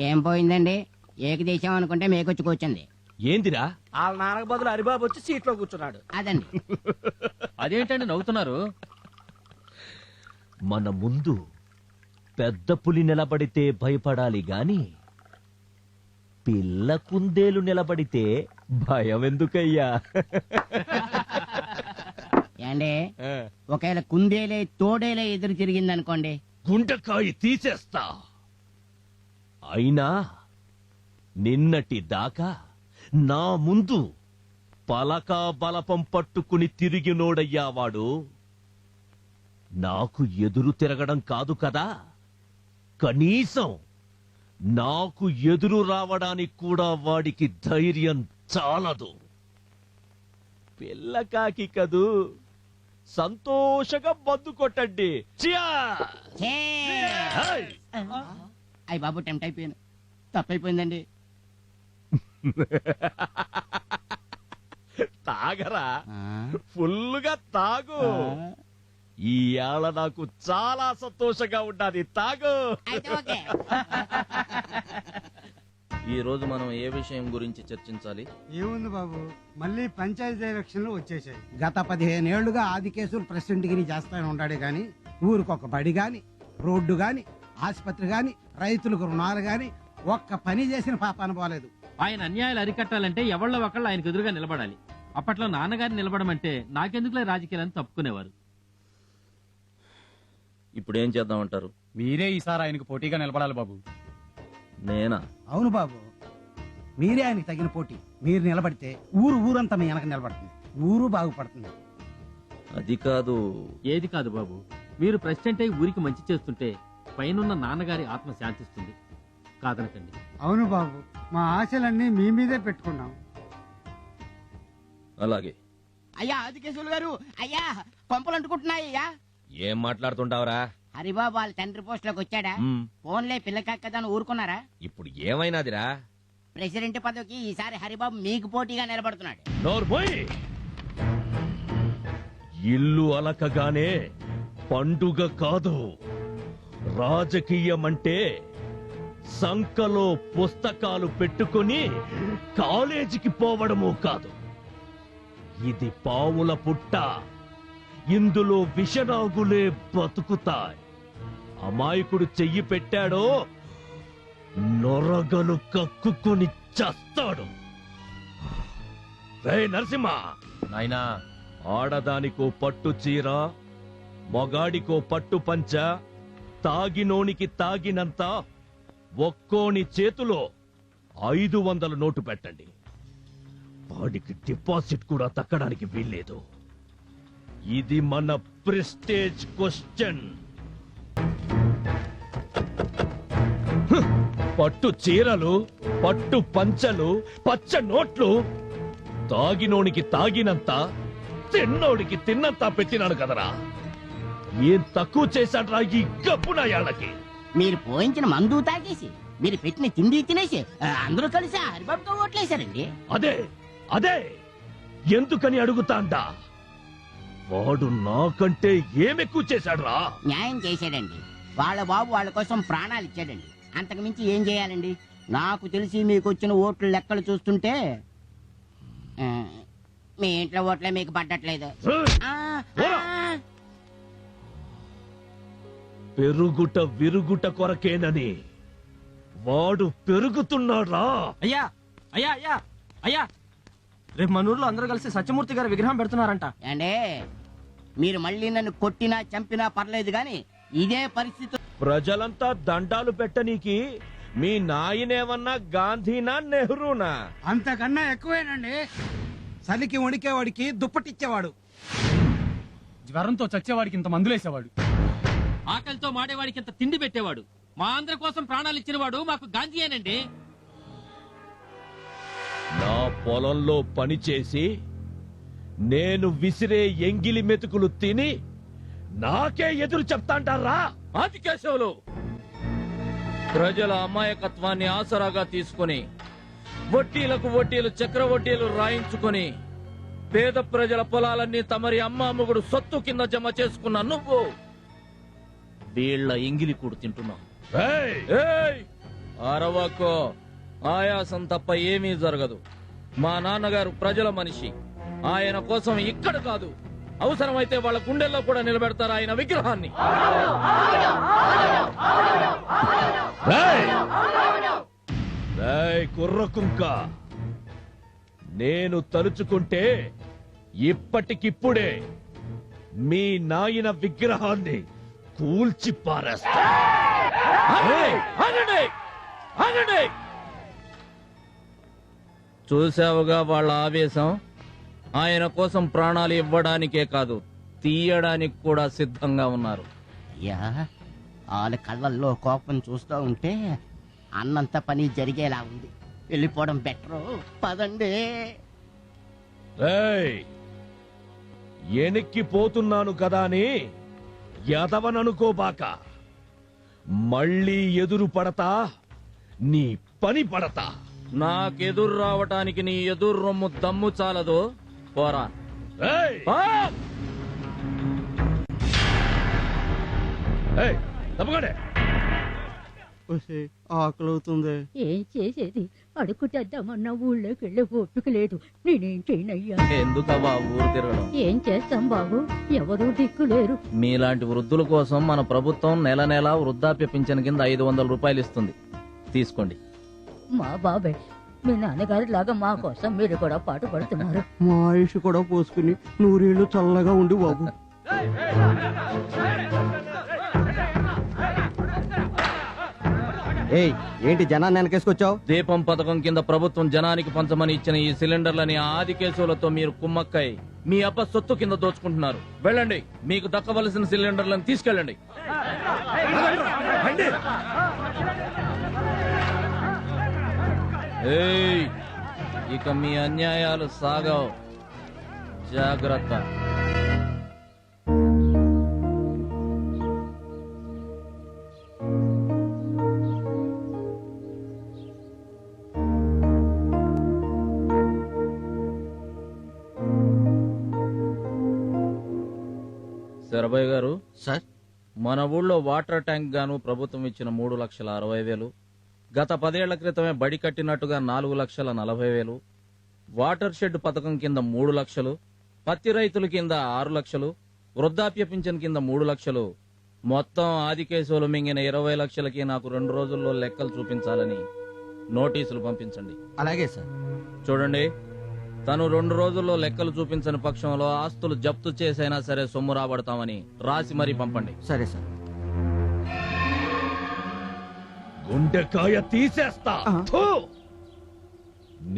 S19: ఏం పోయిందండి? ఏకదేశం అనుకుంటే మేకొచ్చి కూర్చుంది.
S12: ఏందిరా?
S16: వాళ్ళ నాన్నకు బదులు హరిబాబు వచ్చి సీట్లో కూర్చున్నాడు.
S19: అదండి.
S18: అదేంటండి నవ్వుతున్నారు?
S12: మన ముందు పెద్ద పులి నిలబడితే భయపడాలి గాని పిల్ల కుందేలు నిలబడితే భయం ఎందుకయ్యా?
S19: ఏండి, ఒకవేళ కుందేలే తోడేలే ఎదురు తిరిగిందనుకోండి,
S12: గుండెకాయ తీసేస్తా. అయినా నిన్నటి దాకా నా ముందు పలకా బలపం పట్టుకుని తిరిగినోడయ్యా వాడు. నాకు ఎదురు తిరగడం కాదు కదా, కనీసం నాకు ఎదురు రావడానికి కూడా వాడికి ధైర్యం చాలదు. పిల్లకాకి కదూ, సంతోషంగా మందు కొట్టండి.
S19: అయ్యి బాబు టెంప్ట్ అయిపోయాను, తప్పైపోయిందండి.
S12: తాగరా, ఫుల్లుగా తాగు. ఇవాళ నాకు చాలా సంతోషంగా ఉండాలి, తాగు.
S3: ఈ రోజు మనం ఏ విషయం గురించి చర్చించాలి?
S20: ఏముంది బాబు, మళ్ళీ పంచాయతీ ఎలక్షన్లు వచ్చేసాయి.
S10: గత 15 ఏళ్లుగా ఆది కేసులు ప్రెసిడెంట్ గిరి చేస్తానే ఉన్నాడే గాని ఊరికొక బడి గాని, రోడ్డు గాని, ఆసుపత్రి గాని, రైతులకు రుణాలు గాని ఒక్క పని చేసిన పాపాన పోలేదు.
S18: ఆయన అన్యాయాలు అరికట్టాలంటే ఎవళ్ళో ఒకళ్ళు ఆయనకు ఎదురుగా నిలబడాలి. అప్పట్లో నాన్నగారు నిలబడమంటే నాకెందుకులే రాజకీయాలను తప్పుకునేవారు.
S3: ఇప్పుడు ఏం చేద్దామంటారు?
S4: మీరే ఈసారి ఆయనకు పోటీగా నిలబడాలి బాబు.
S3: నేనా?
S10: అవును బాబు, మీరే ఆయనకి తగిన పోటీ. మీరు నిలబడితే ఊరంతా మీ వెనక నిలబడుతుంది, ఊరు బాగుపడుతుంది.
S3: అది కాదు.
S18: ఏది కాదు బాబు, మీరు ప్రెసిడెంట్ అయి ఊరికి మంచి చేస్తుంటే పైనున్న నాన్నగారి ఆత్మ శాంతిస్తుంది. కాదనకండి.
S20: అవును బాబు, మా ఆశలన్నీ మీ మీదే పెట్టుకున్నాం.
S3: అలాగే.
S19: అయ్యా ఆదికేశవులు గారు, అయ్యా కొంపలు అంటుకుంటున్నాయ్యా.
S12: ఏం మాట్లాడుతుంటావురా?
S19: హరిబాబు వాళ్ళ తండ్రి పోస్ట్ లోకి వచ్చాడా? ఫోన్లే పిల్లకక్కదని ఊరుకున్నారా?
S12: ఇప్పుడు ఏమైనాదిరా?
S19: ప్రెసిడెంట్ పదవికి ఈసారి హరిబాబు మీకు పోటీగా నిలబడుతున్నాడు.
S12: నోర్మోయ్! ఇల్లు అలకగానే పండుగ కాదు, రాజకీయం అంటే సంకలో పుస్తకాలు పెట్టుకుని కాలేజీకి పోవడము కాదు. ఇది పావుల పుట్ట, ఇందులో విషనాగులే బతుకుతాయి. అమాయకుడు చెయ్యి పెట్టాడో నొరగలు కక్కుకొని చస్తాడు. రే నరసింహ,
S18: నాయనా,
S12: ఆడదానికో పట్టు చీర, మొగాడికో పట్టు పంచ, తాగినోనికి తాగినంత ఒక్కోని చేతిలో 500 నోటు పెట్టండి. వాడికి డిపాజిట్ కూడా తక్కడానికి వీల్లేదు. ఇది మన ప్రెస్టేజ్ క్వశ్చన్. పట్టు చీరలు, పట్టు పంచలు, పచ్చ నోట్లు, తాగినోనికి తాగినంత, తిన్నోడికి తిన్నంత పెట్టినాడు కదరా. ఏం తక్కువ చేశాడ్రా ఈ గబ్బునాయాళ్ళకి?
S19: మీరు పోయించిన మందు తాగేసి, మీరు పెట్టిన తిండి తినేసి అందరూ కలిసి హరిబాబుతో ఓట్లేశారండి.
S12: అదే అదే ఎందుకని అడుగుతాండా? వాడు నాకంటే ఏమెక్కువ చేశాడ్రా?
S19: న్యాయం చేశాడండి. వాళ్ళ బాబు వాళ్ళ కోసం ప్రాణాలు ఇచ్చాడండి. అంతకు మించి ఏం చేయాలండి? నాకు తెలిసి మీకు వచ్చిన ఓట్ల లెక్కలు చూస్తుంటే మీ ఇంట్లో ఓట్లే మీకు పడ్డట్లేదు.
S12: పెరుగుట విరుగుట కొరకేనని వాడు పెరుగుతున్నాడా?
S16: అయ్యా అయ్యా అయ్యా అయ్యా, రేపు మన ఊర్లో అందరూ కలిసి సత్యమూర్తి గారి విగ్రహం పెడుతున్నారంట.
S19: ఏండే, మీరు మళ్ళీ నన్ను కొట్టినా చంపినా పర్లేదు గాని ఇదే పరిస్థితి.
S12: ప్రజలంతా దండాలు పెట్టనీకి మీ నాయనేమన్నా గాంధీనా నెహ్రూనా?
S7: అంతకన్నా ఎక్కువేనండి. చలికి వణికేవాడికి దుప్పటిచ్చేవాడు,
S4: జ్వరంతో చచ్చేవాడికి ఇంత మందులేసేవాడు,
S18: ఆకలితో మాడేవాడికి ఇంత తిండి పెట్టేవాడు, మా అందరి కోసం ప్రాణాలు ఇచ్చినవాడు మాకు గాంధీయేనండి.
S12: నా పొలంలో పనిచేసి నేను విసిరే ఎంగిలి మెతుకులు తిని నాకే ఎదురు చెప్తాంటారా?
S3: ఆదికేశవులు, ప్రజల అమాయకత్వాన్ని ఆసరాగా తీసుకుని వడ్డీలకు వడ్డీలు చక్రవడ్డీలు రాయించుకుని పేద ప్రజల పొలాలన్నీ తమరి అమ్మాముగుడు సొత్తు కింద జమ చేసుకున్న నువ్వు వీళ్ల ఎంగిలి కూడు తింటున్నావు. అరవకో, ఆయాసం తప్ప ఏమీ జరగదు. మా నాన్నగారు ప్రజల మనిషి. ఆయన కోసం ఇక్కడ కాదు, అవసరమైతే వాళ్ళ గుండెల్లో కూడా నిలబెడతారు ఆయన విగ్రహాన్ని.
S12: కుర్రకుంక, నేను తలుచుకుంటే ఇప్పటికిప్పుడే మీ నాయన విగ్రహాన్ని కూల్చి పారేస్తా.
S3: చూసావుగా వాళ్ళ ఆవేశం. ఆయన కోసం ప్రాణాలు ఇవ్వడానికే కాదు, తీయడానికి కూడా సిద్ధంగా ఉన్నారు.
S19: అయ్యా, వాళ్ళ కళ్ళల్లో కోపం చూస్తూ ఉంటే అన్నంత పని జరిగేలా ఉంది. వెళ్ళిపోవడం బెటరు, పదండి.
S12: ఎనిక్కిపోతున్నాను కదా అని ఎదవననుకోబాక. మళ్ళీ ఎదురు పడతా, నీ పని పడతా.
S3: నాకెదురు రావటానికి నీ ఎదురు రొమ్ము దమ్ము చాలదు. పోరా.
S16: ఆకలవుతుంది.
S1: ఏం చేసేది, అడుగుతేద్దామన్నా ఊళ్ళోకి వెళ్ళే ఓపిక లేదు. నేనేం చేయనయ్యా.
S3: ఎందుకవ్వా ఊరు తిరగడం?
S1: ఏం చేస్తాం బాబు, ఎవరూ దిక్కు లేరు.
S3: మీలాంటి వృద్ధుల కోసం మన ప్రభుత్వం నెల నెలా వృద్ధాప్య పింఛన్ కింద 500 రూపాయలు ఇస్తుంది. తీసుకోండి.
S1: మా బాబాయ్, మీ నాన్నగారి లాగా మా కోసం మీరు కూడా పాటు పడుతున్నారు.
S16: మా ఆయుష్ కూడా పోసుకుని నూరేళ్లు చల్లగా ఉండి బాబు.
S10: ఏయ్, ఏంటి జనాన్ని వెనకేసుకొచ్చావు?
S3: దీపం పథకం కింద ప్రభుత్వం జనానికి పంచమని ఇచ్చిన ఈ సిలిండర్లని ఆదికేశవులతో మీరు కుమ్మక్కై మీ అబ్బ సొత్తు కింద దోచుకుంటున్నారు. వెళ్ళండి, మీకు దక్కవలసిన సిలిండర్లను తీసుకెళ్ళండి. ఏయ్, ఇక మీ అన్యాయాలు సాగవు. జాగ్రత్త. శరభయ్య గారు,
S22: సార్,
S3: మన ఊళ్ళో వాటర్ ట్యాంక్ గాను ప్రభుత్వం ఇచ్చిన 3,60,000, గత 10 ఏళ్ల క్రితమే బడి కట్టినట్టుగా 4,40,000, వాటర్ షెడ్ పథకం కింద 3 లక్షలు, పత్తి రైతుల కింద 6 లక్షలు, వృద్ధాప్య పింఛన్ కింద 3 లక్షలు, మొత్తం ఆదికేశవులు మింగిన 20 లక్షలకి నాకు 2 రోజుల్లో లెక్కలు చూపించాలని నోటీసులు పంపించండి.
S22: అలాగే సార్.
S3: చూడండి, తను 2 రోజుల్లో లెక్కలు చూపించని పక్షంలో ఆస్తులు జప్తు చేసైనా సరే సొమ్ము రాబడతామని రాసి మరీ పంపండి.
S22: సరే సార్.
S12: గుండెకాయ తీసేస్తా. థూ!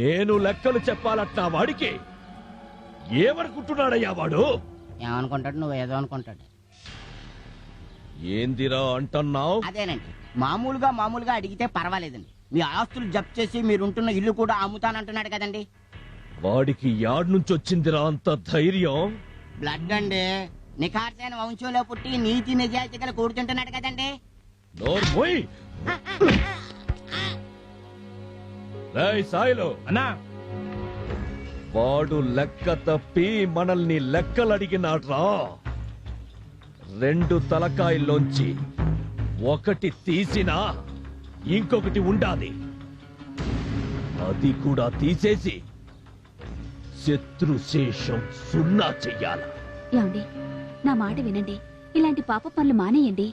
S12: నేను లెక్కలు చెప్పాలట్నా వాడికి? ఏమనుకుంటున్నాడయ్యా వాడు?
S19: ఏమనుకుంటాడు, నువ్వు ఏదో అనుకుంటాడు.
S12: ఏందిరా అంటున్నావు?
S19: అదేనండి, మామూలుగా అడిగితే పర్వాలేదండి. మీ ఆస్తులు జప్తు చేసి మీరుంటున్న ఇల్లు కూడా అమ్ముతానంటున్నాడు కదండి.
S12: వాడికి యాడ్ నుంచి వచ్చిందిరా అంత ధైర్యం?
S19: బ్లడ్ అండి, నిఖార్సైన వంశంలో పుట్టి నీతి నిజాయితీగా కూడుతుంటున్నాడు కదండి.
S12: సాయిలో
S16: అన్నా,
S12: వాడు లెక్క తప్పి మనల్ని లెక్కలడిగినాడ్రా. 2 తలకాయల్లోంచి ఒకటి తీసినా ఇంకొకటి ఉండాలి. అది కూడా తీసేసి
S17: శత్రుశేషం సున్నా చెయ్యాల.
S5: ఏమండి నా మాట వినండి, ఇలాంటి పాప పనులు మానేయండి.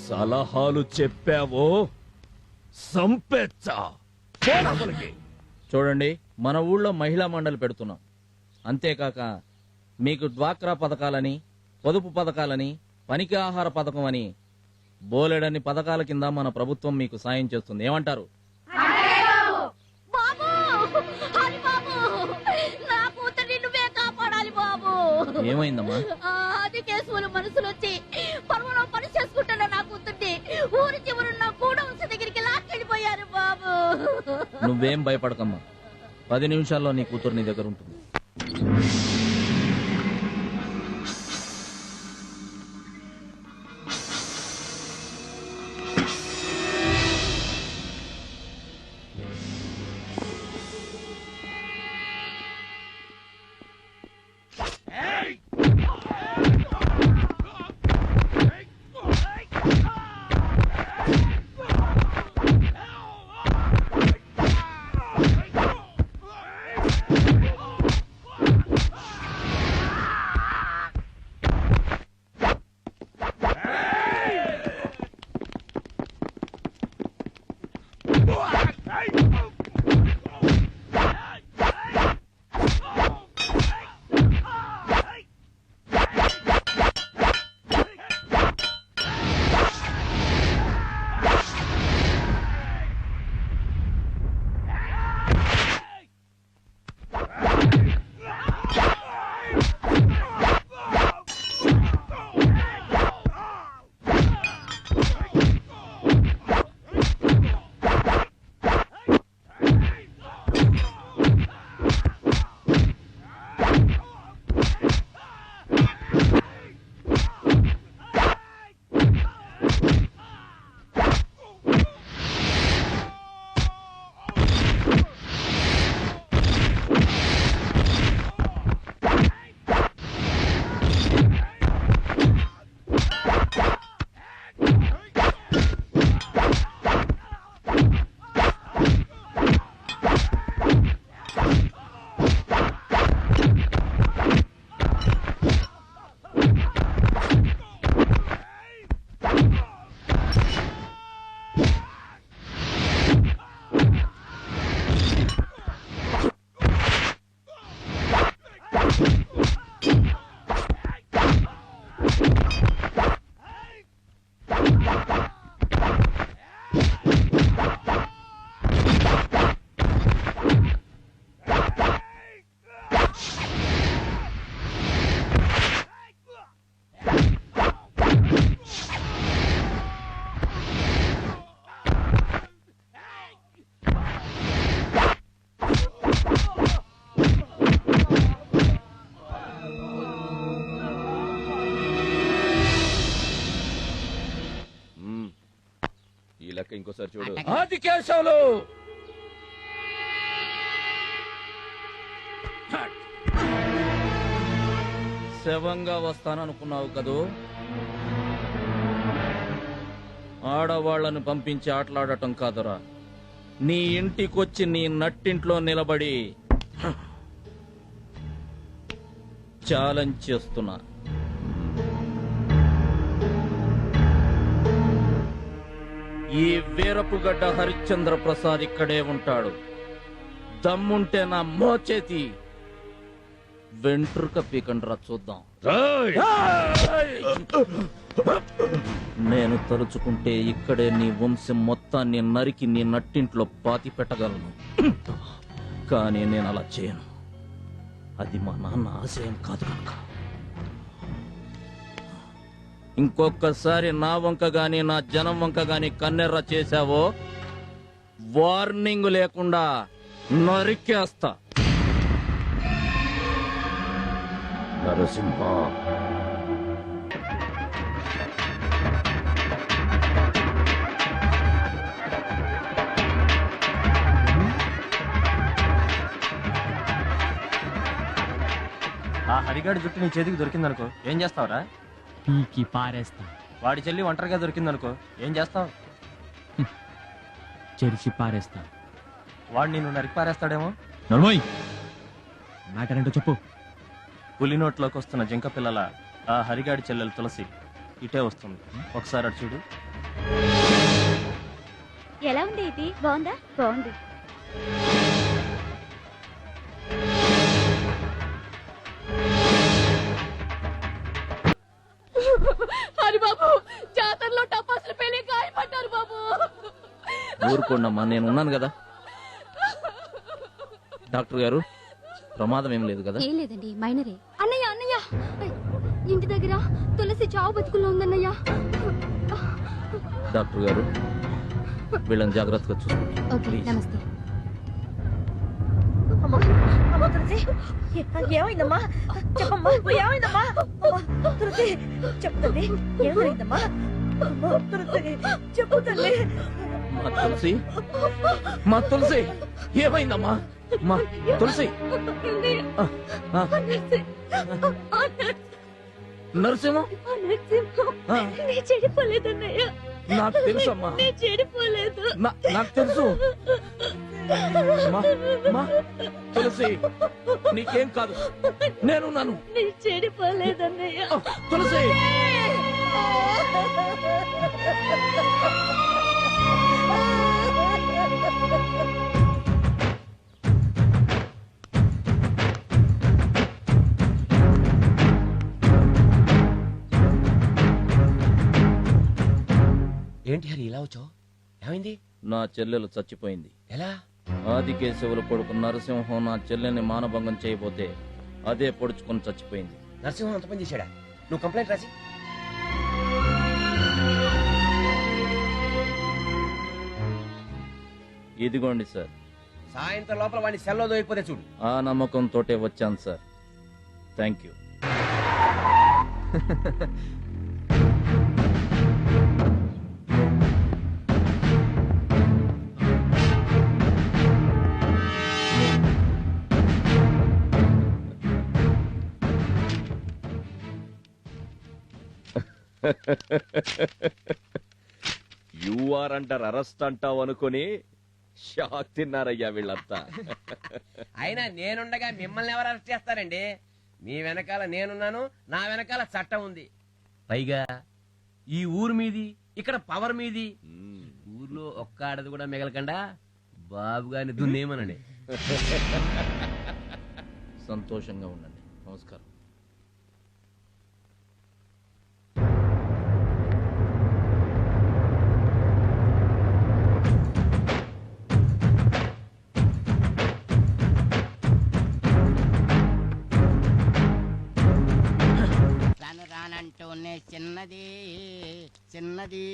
S17: సలహాలు చెప్పావో సంపెచ్చా.
S3: చూడండి, మన ఊళ్ళో మహిళా మండలి పెడుతున్నాం. అంతేకాక మీకు డ్వాక్రా పథకాలని, పొదుపు పథకాలని, పనికి ఆహార పథకం అని బోలెడన్ని పథకాల కింద మన ప్రభుత్వం మీకు సాయం చేస్తుంది. ఏమంటారు? ఏమైందమ్మా?
S6: అది కేసులు మనసులు వచ్చి పర్వలో పని చేసుకుంటున్నా నా కూతుర్ని ఊరి చివరున్న కూడా దగ్గరికి లాక్కెళ్ళిపోయారు బాబు.
S3: నువ్వేం భయపడకమ్మా, 10 నిమిషాల్లో నీ కూతురు నీ దగ్గర ఉంటుంది.
S17: ఇంకోసారి చూడు.
S3: ఆది కేశవులు, శవంగా వస్తాననుకున్నావు కదూ? ఆడవాళ్లను పంపించి ఆటలాడటం కాదురా, నీ ఇంటికొచ్చి నీ నట్టింట్లో నిలబడి ఛాలెంజ్ చేస్తున్నా. ఈ వీరపుగడ్డ హరిశ్చంద్ర ప్రసాద్ ఇక్కడే ఉంటాడు. దమ్ముంటే నా మోచేతి వెంట్రుక పీకండ్రా చూద్దాం. నేను తలుచుకుంటే ఇక్కడే నీ వంశం మొత్తాన్ని నరికి నీ నట్టింట్లో పాతి పెట్టగలను. కానీ నేను అలా చేయను. అది మా నాన్న ఆశయం కాదు కనుక. ఇంకొకసారి నా వంక గాని నా జనం వంక గాని కన్నెర్ర చేశావో వార్నింగ్ లేకుండా నరికేస్తా. నరసింహ,
S9: ఆ హరిగాడి జుట్టు నీ చేతికి దొరికిందనుకో ఏం చేస్తావురా?
S4: పీకి పారేస్తా.
S9: వాడి చెల్లి ఒంటరిగా దొరికిందనుకో ఏం చేస్తావు?
S4: చెరిచి పారేస్తా.
S9: వాడు నిన్ను నరికి పారేస్తాడేమో. నర్మోయ్ మ్యాటర్ ఏంటో చెప్పు. పులి నోట్లోకి వస్తున్న జింక పిల్లల ఆ హరిగాడి చెల్లెలు తులసి ఇటే వస్తుంది. ఒకసారి అటు చూడు.
S5: ఎలా ఉంది ఇది? బాగుందా? బాగుంది.
S11: హరి బాబు, జాతరలో టపాసులు పేలి గాయపడ్డారు బాబు.
S3: ఊరుకోండమ్మా, నేను ఉన్నాను కదా. డాక్టర్ గారు, ప్రమాదం ఏం లేదు కదా?
S5: ఏం లేదండి, మైనరే. అన్నయ్య అన్నయ్య, ఇంటి దగ్గర తులసి చావు బతుకుల్లో ఉందన్నయ్య.
S3: డాక్టర్ గారు, వీళ్ళని జాగ్రత్తగా చూసుకోండి.
S5: ఓకే, నమస్తే.
S1: అమ్మా తులసి, ఏమైందమ్మా? చెప్పమ్మా, ఏమైందమ్మా? తులసి చెప్పు తల్లి, ఏం జరిగిందమ్మా? తులసి చెప్పు తల్లి.
S3: మా తులసి, మా తులసి ఏమైందమ్మా? మా తులసి. నరసింహం,
S11: చెడిపోలేదన్నయ్య.
S3: నాకు తెలుసమ్మా,
S11: చెడిపోలేదు.
S3: నాకు తెలుసు. తులసి, నీకేం కాదు, నేనున్నాను.
S11: చెడిపోలేదన్నయ్య.
S3: తులసి,
S13: ఏంటి హరి ఇలా వచ్చావు? ఏమైంది?
S3: నా చెల్లెలు చచ్చిపోయింది.
S13: ఎలా?
S3: ఆదికేశవుల కొడుకు నరసింహం నా చెల్లెల్ని మానభంగం చేయబోతే అదే పొడుచుకొని చచ్చిపోయింది.
S13: నరసింహం అంత పని చేశాడా? నువ్వు కంప్లైంట్ రాసి.
S3: ఇదిగోండి సార్.
S13: సాయంత్రం లోపల వాడిని సెల్లో దొరికిపోతే చూడు.
S3: ఆ నమ్మకంతోటే వచ్చాను sir. Thank you.
S17: You are under arrest అంటావు అనుకుని షాక్ తిన్నారయ్యా వీళ్ళంతా.
S13: అయినా నేనుండగా మిమ్మల్ని ఎవరు అరెస్ట్ చేస్తారండి? మీ వెనకాల నేనున్నాను, నా వెనకాల చట్టం ఉంది. పైగా ఈ ఊరు మీది, ఇక్కడ పవర్ మీది. ఊర్లో ఒక్క ఆడది కూడా మిగలకుండా బాబు గారిని దున్నేమనండి.
S3: సంతోషంగా ఉండండి. నమస్కారం.
S19: రానంటూనే చిన్నది చిన్నది,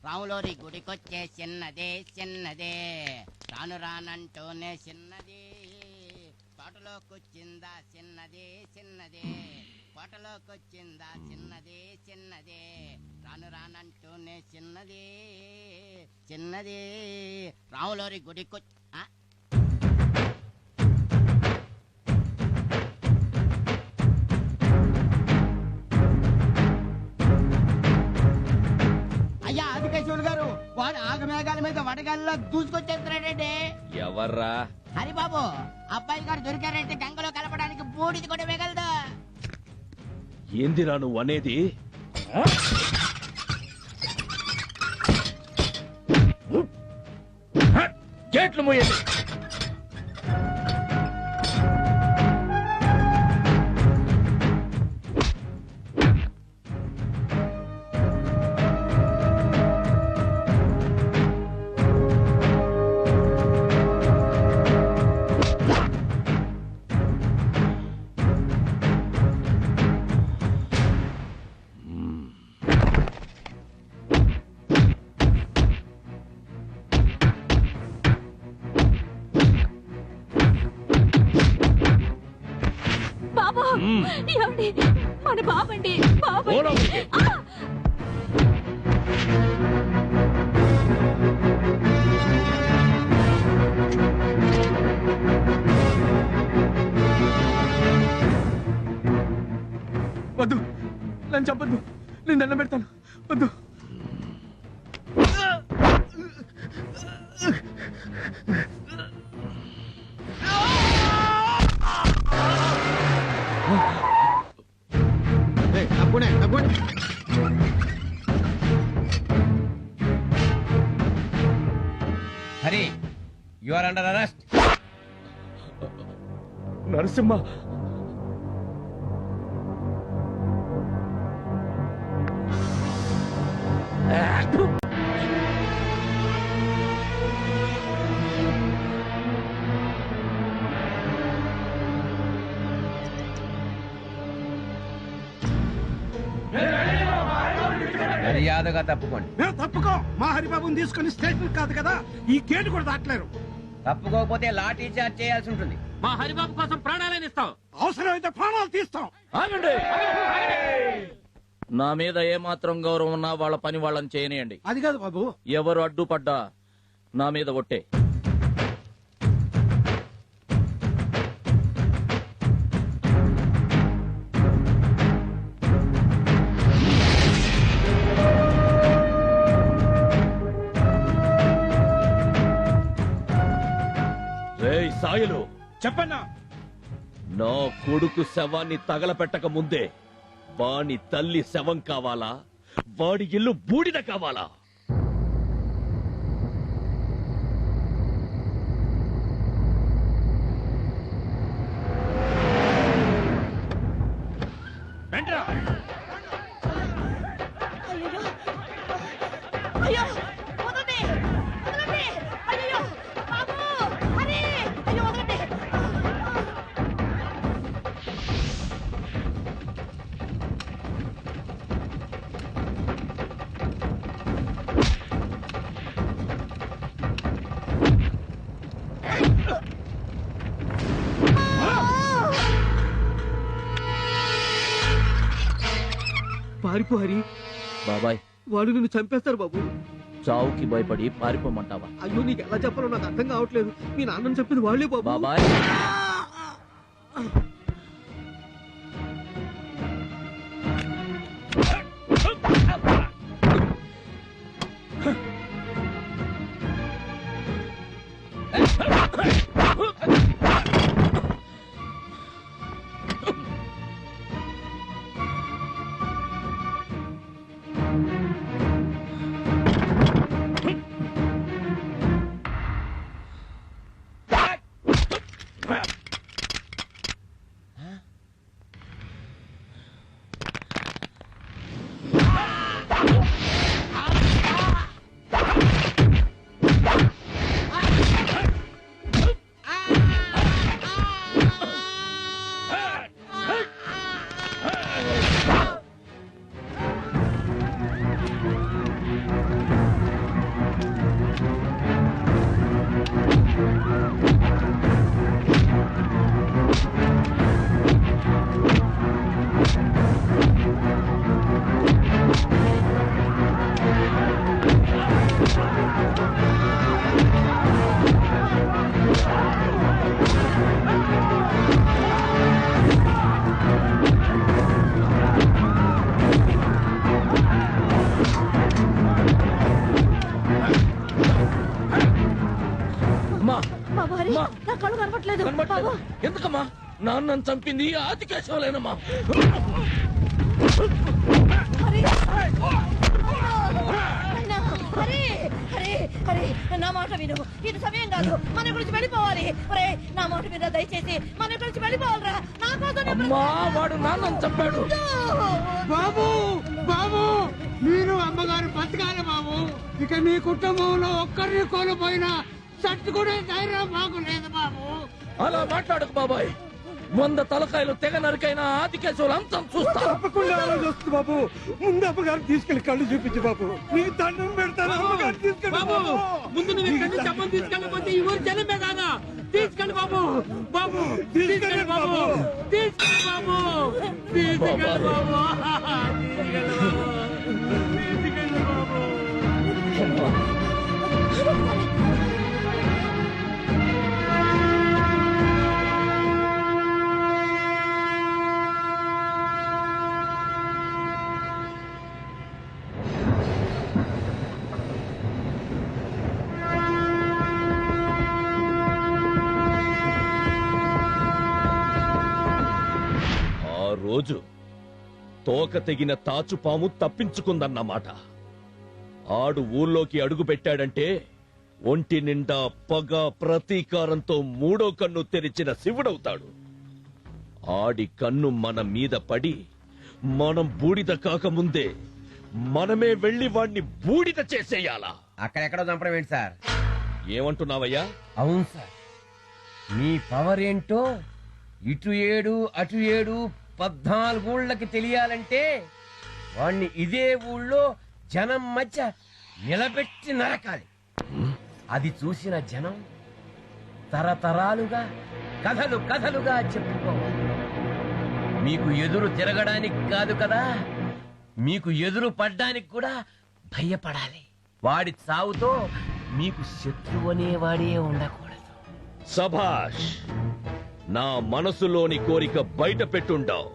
S19: రాములోరి గుడికొచ్చే చిన్నదే చిన్నదే. రాను రానంటూనే చిన్నది, తోటలోకొచ్చిందా చిన్నదే చిన్నదే, కోటలోకొచ్చిందా చిన్నదే చిన్నదే. రాను రానంటూనే చిన్నది చిన్నది, రాములోరి గుడికొచ్చి అయ్యా ఆదికేశవులు గారు, వాడు ఆగమేఘాల మీద వడగాల్లో దూసుకొచ్చేస్తున్నాడండి.
S17: ఎవర్రా?
S19: హరిబాబు, అబ్బాయి గారు దొరికారంటే గంగలో కలపడానికి బూడిది కూడా మిగలదు.
S17: ఏందిరా నువ్వు అనేది?
S3: గేట్లు మూయండి.
S11: బాబు, ఏమండి? మన బాబండి, బాబండి.
S2: వద్దు, నన్ను చంపద్దు, నేను దండం పెడతాను. వద్దు.
S13: Hari you are under arrest.
S2: Narasimha,
S13: మర్యాదగా తప్పుకోండి.
S7: తప్పుకో. మా హరిబాబుని తీసుకుని స్టేషన్ కాదు కదా, ఈ గేటు కూడా దాటలేరు.
S13: తప్పుకోకపోతే లాఠీ చార్జ్ చేయాల్సి ఉంటుంది.
S18: మా హరిబాబు కోసం ప్రాణాలను ఇస్తాం.
S7: అవసరమైతే ప్రాణాలు తీస్తాం.
S3: ఆగండి. నా మీద ఏమాత్రం గౌరవం ఉన్నా వాళ్ళ పని వాళ్ళని చేయనియండి.
S7: అది కాదు బాబు.
S3: ఎవరు అడ్డుపడ్డా నా మీద ఒట్టే.
S17: రేయ్ సాయలు,
S7: చెప్పన్నా.
S17: నా కొడుకు శవాన్ని తగలపెట్టక ముందే వాని తల్లి శవం కావాలా, వాడి ఇల్లు బూడిద కావాలా?
S1: అయ్యో వదలండి, వదలండి. అయ్యో బాబు, హరి, అయ్యో వదలండి.
S2: పారిపో హరి.
S3: బాబాయ్,
S2: వాడు నిన్ను చంపేస్తారు బాబు.
S3: చావుకి భయపడి పారిపోమంటావా?
S2: అయ్యో, నీకు ఎలా చెప్పాలో నాకు అర్థం కావట్లేదు. మీ నాన్నని చెప్పింది వాళ్ళే బాబు.
S3: బాబాయ్,
S1: బాబు హరి, నా కళ్ళు కనపట్లేదు. బాబు
S3: ఎందుకమ్మా నాన్నని చంపింది ఆదికేశవులేనమ్మా.
S1: హరి, హరి, హరి, హరి, నా మాట విను. ఇది సమయం కాదు, మన గురించి వెళ్ళిపోవాలి. ఒరే, నా మాట మీద దయచేసి మన గురించి వెళ్ళిపోవాలరా. నా కోసం
S3: అమ్మా, వాడు నాన్నని చంపాడు.
S20: బాబు, బాబు, మీరు అమ్మగారు బతకాలి బాబు. ఇక నీ కుటుంబంలో ఒక్కరిని కోల్పోయినా తట్టుకునే ధైర్యం మాకు లేదు బాబు.
S3: అలా మాట్లాడకు బాబాయ్. 100 తలకాయలు తెగ నరికైనా ఆదికేశవులు అంతం చూస్తా.
S20: తప్పకుండా ఆలోచిస్తుంది బాబు. ముందు అమ్మగారు తీసుకెళ్లి కళ్ళు చూపించు బాబు. నీ దండం పెడతాను. అమ్మగారు తీసుకెళ్ళి
S18: బాబు, ముందు నువ్వు ఇక్కడి నుంచి అమ్మని తీసుకెళ్ళకపోతే ఈ ఊరు జనమే కాదా? తీసుకెళ్ళి బాబు. బాబు తీసుకెళ్ళి బాబు. తీసుకెళ్ళి బాబు. తీసుకెళ్ళి బాబు. తీసుకెళ్ళి బాబు. తీసుకెళ్ళి బాబు.
S17: రోజు తోక తెగిన తాచుపాము తప్పించుకుందన్నమాట. ఆడు ఊళ్ళోకి అడుగు పెట్టాడంటే ఒంటి నిండా పగ ప్రతీకారంతో మూడో కన్ను తెరిచిన శివుడవుతాడు. ఆడి కన్ను మన మీద పడి మనం బూడిద కాకముందే మనమే వెళ్లి వాణ్ణి బూడిద చేసేయాలా?
S13: అక్కడెక్కడో చంపడం ఏంటి సార్?
S17: ఏమంటున్నావయ్యా?
S13: అవును సార్, మీ పవర్ ఏంటో ఇటు 7 అటు 7 14 ఊళ్ళకి తెలియాలంటే వాణ్ణి ఇదే ఊళ్ళో జనం మధ్య నిలబెట్టి నరకాలి. అది చూసిన జనం తరతరాలుగా కథలు కథలుగా చెప్పుకోవాలి. మీకు ఎదురు తిరగడానికి కాదు కదా, మీకు ఎదురు పడ్డానికి కూడా భయపడాలి. వాడి చావుతో మీకు శత్రువు అనేవాడే ఉండకూడదు.
S17: సభాష్, నా మనసులోని కోరిక బయట పెట్టుండావు.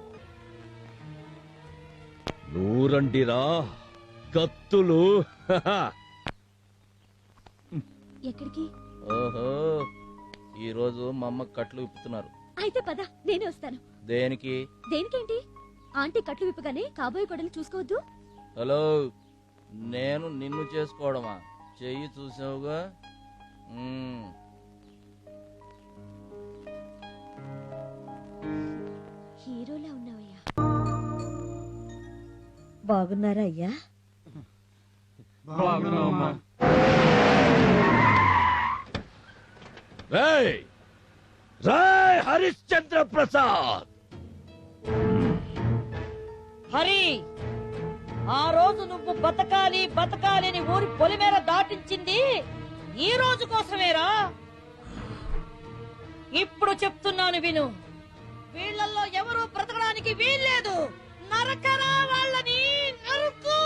S17: నూరండిరా కత్తులు.
S5: ఎక్కడికి?
S3: ఓహో, ఈ రోజు మా అమ్మ కట్లు విప్పుతున్నారు.
S5: అయితే పద, నేనే వస్తాను.
S3: దేనికి?
S5: దేనికేంటి? ఆంటీ కట్లు విప్పగానే కాబోయే కొడలు చూసుకోవద్దు.
S3: హలో, నేను నిన్ను చేసుకోవడమా? చెయ్యి చూసావుగా.
S5: హీరోలా ఉన్నావయ్యా.
S1: బాగున్నారా అయ్యా?
S17: రేయ్ రాయ్ హరిశ్చంద్ర ప్రసాద్,
S1: హరి, ఆ రోజు నువ్వు బతకాలి బతకాలి అని ఊరి పొలిమేర దాటించింది ఈ రోజు కోసమేరా. ఇప్పుడు చెప్తున్నాను విను, వీళ్ళల్లో ఎవరూ బ్రతకడానికి వీల్లేదు. నరకరా వాళ్ళని, నరుకు.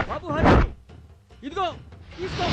S16: బాబు హరి, ఇదిగో తీసుకో.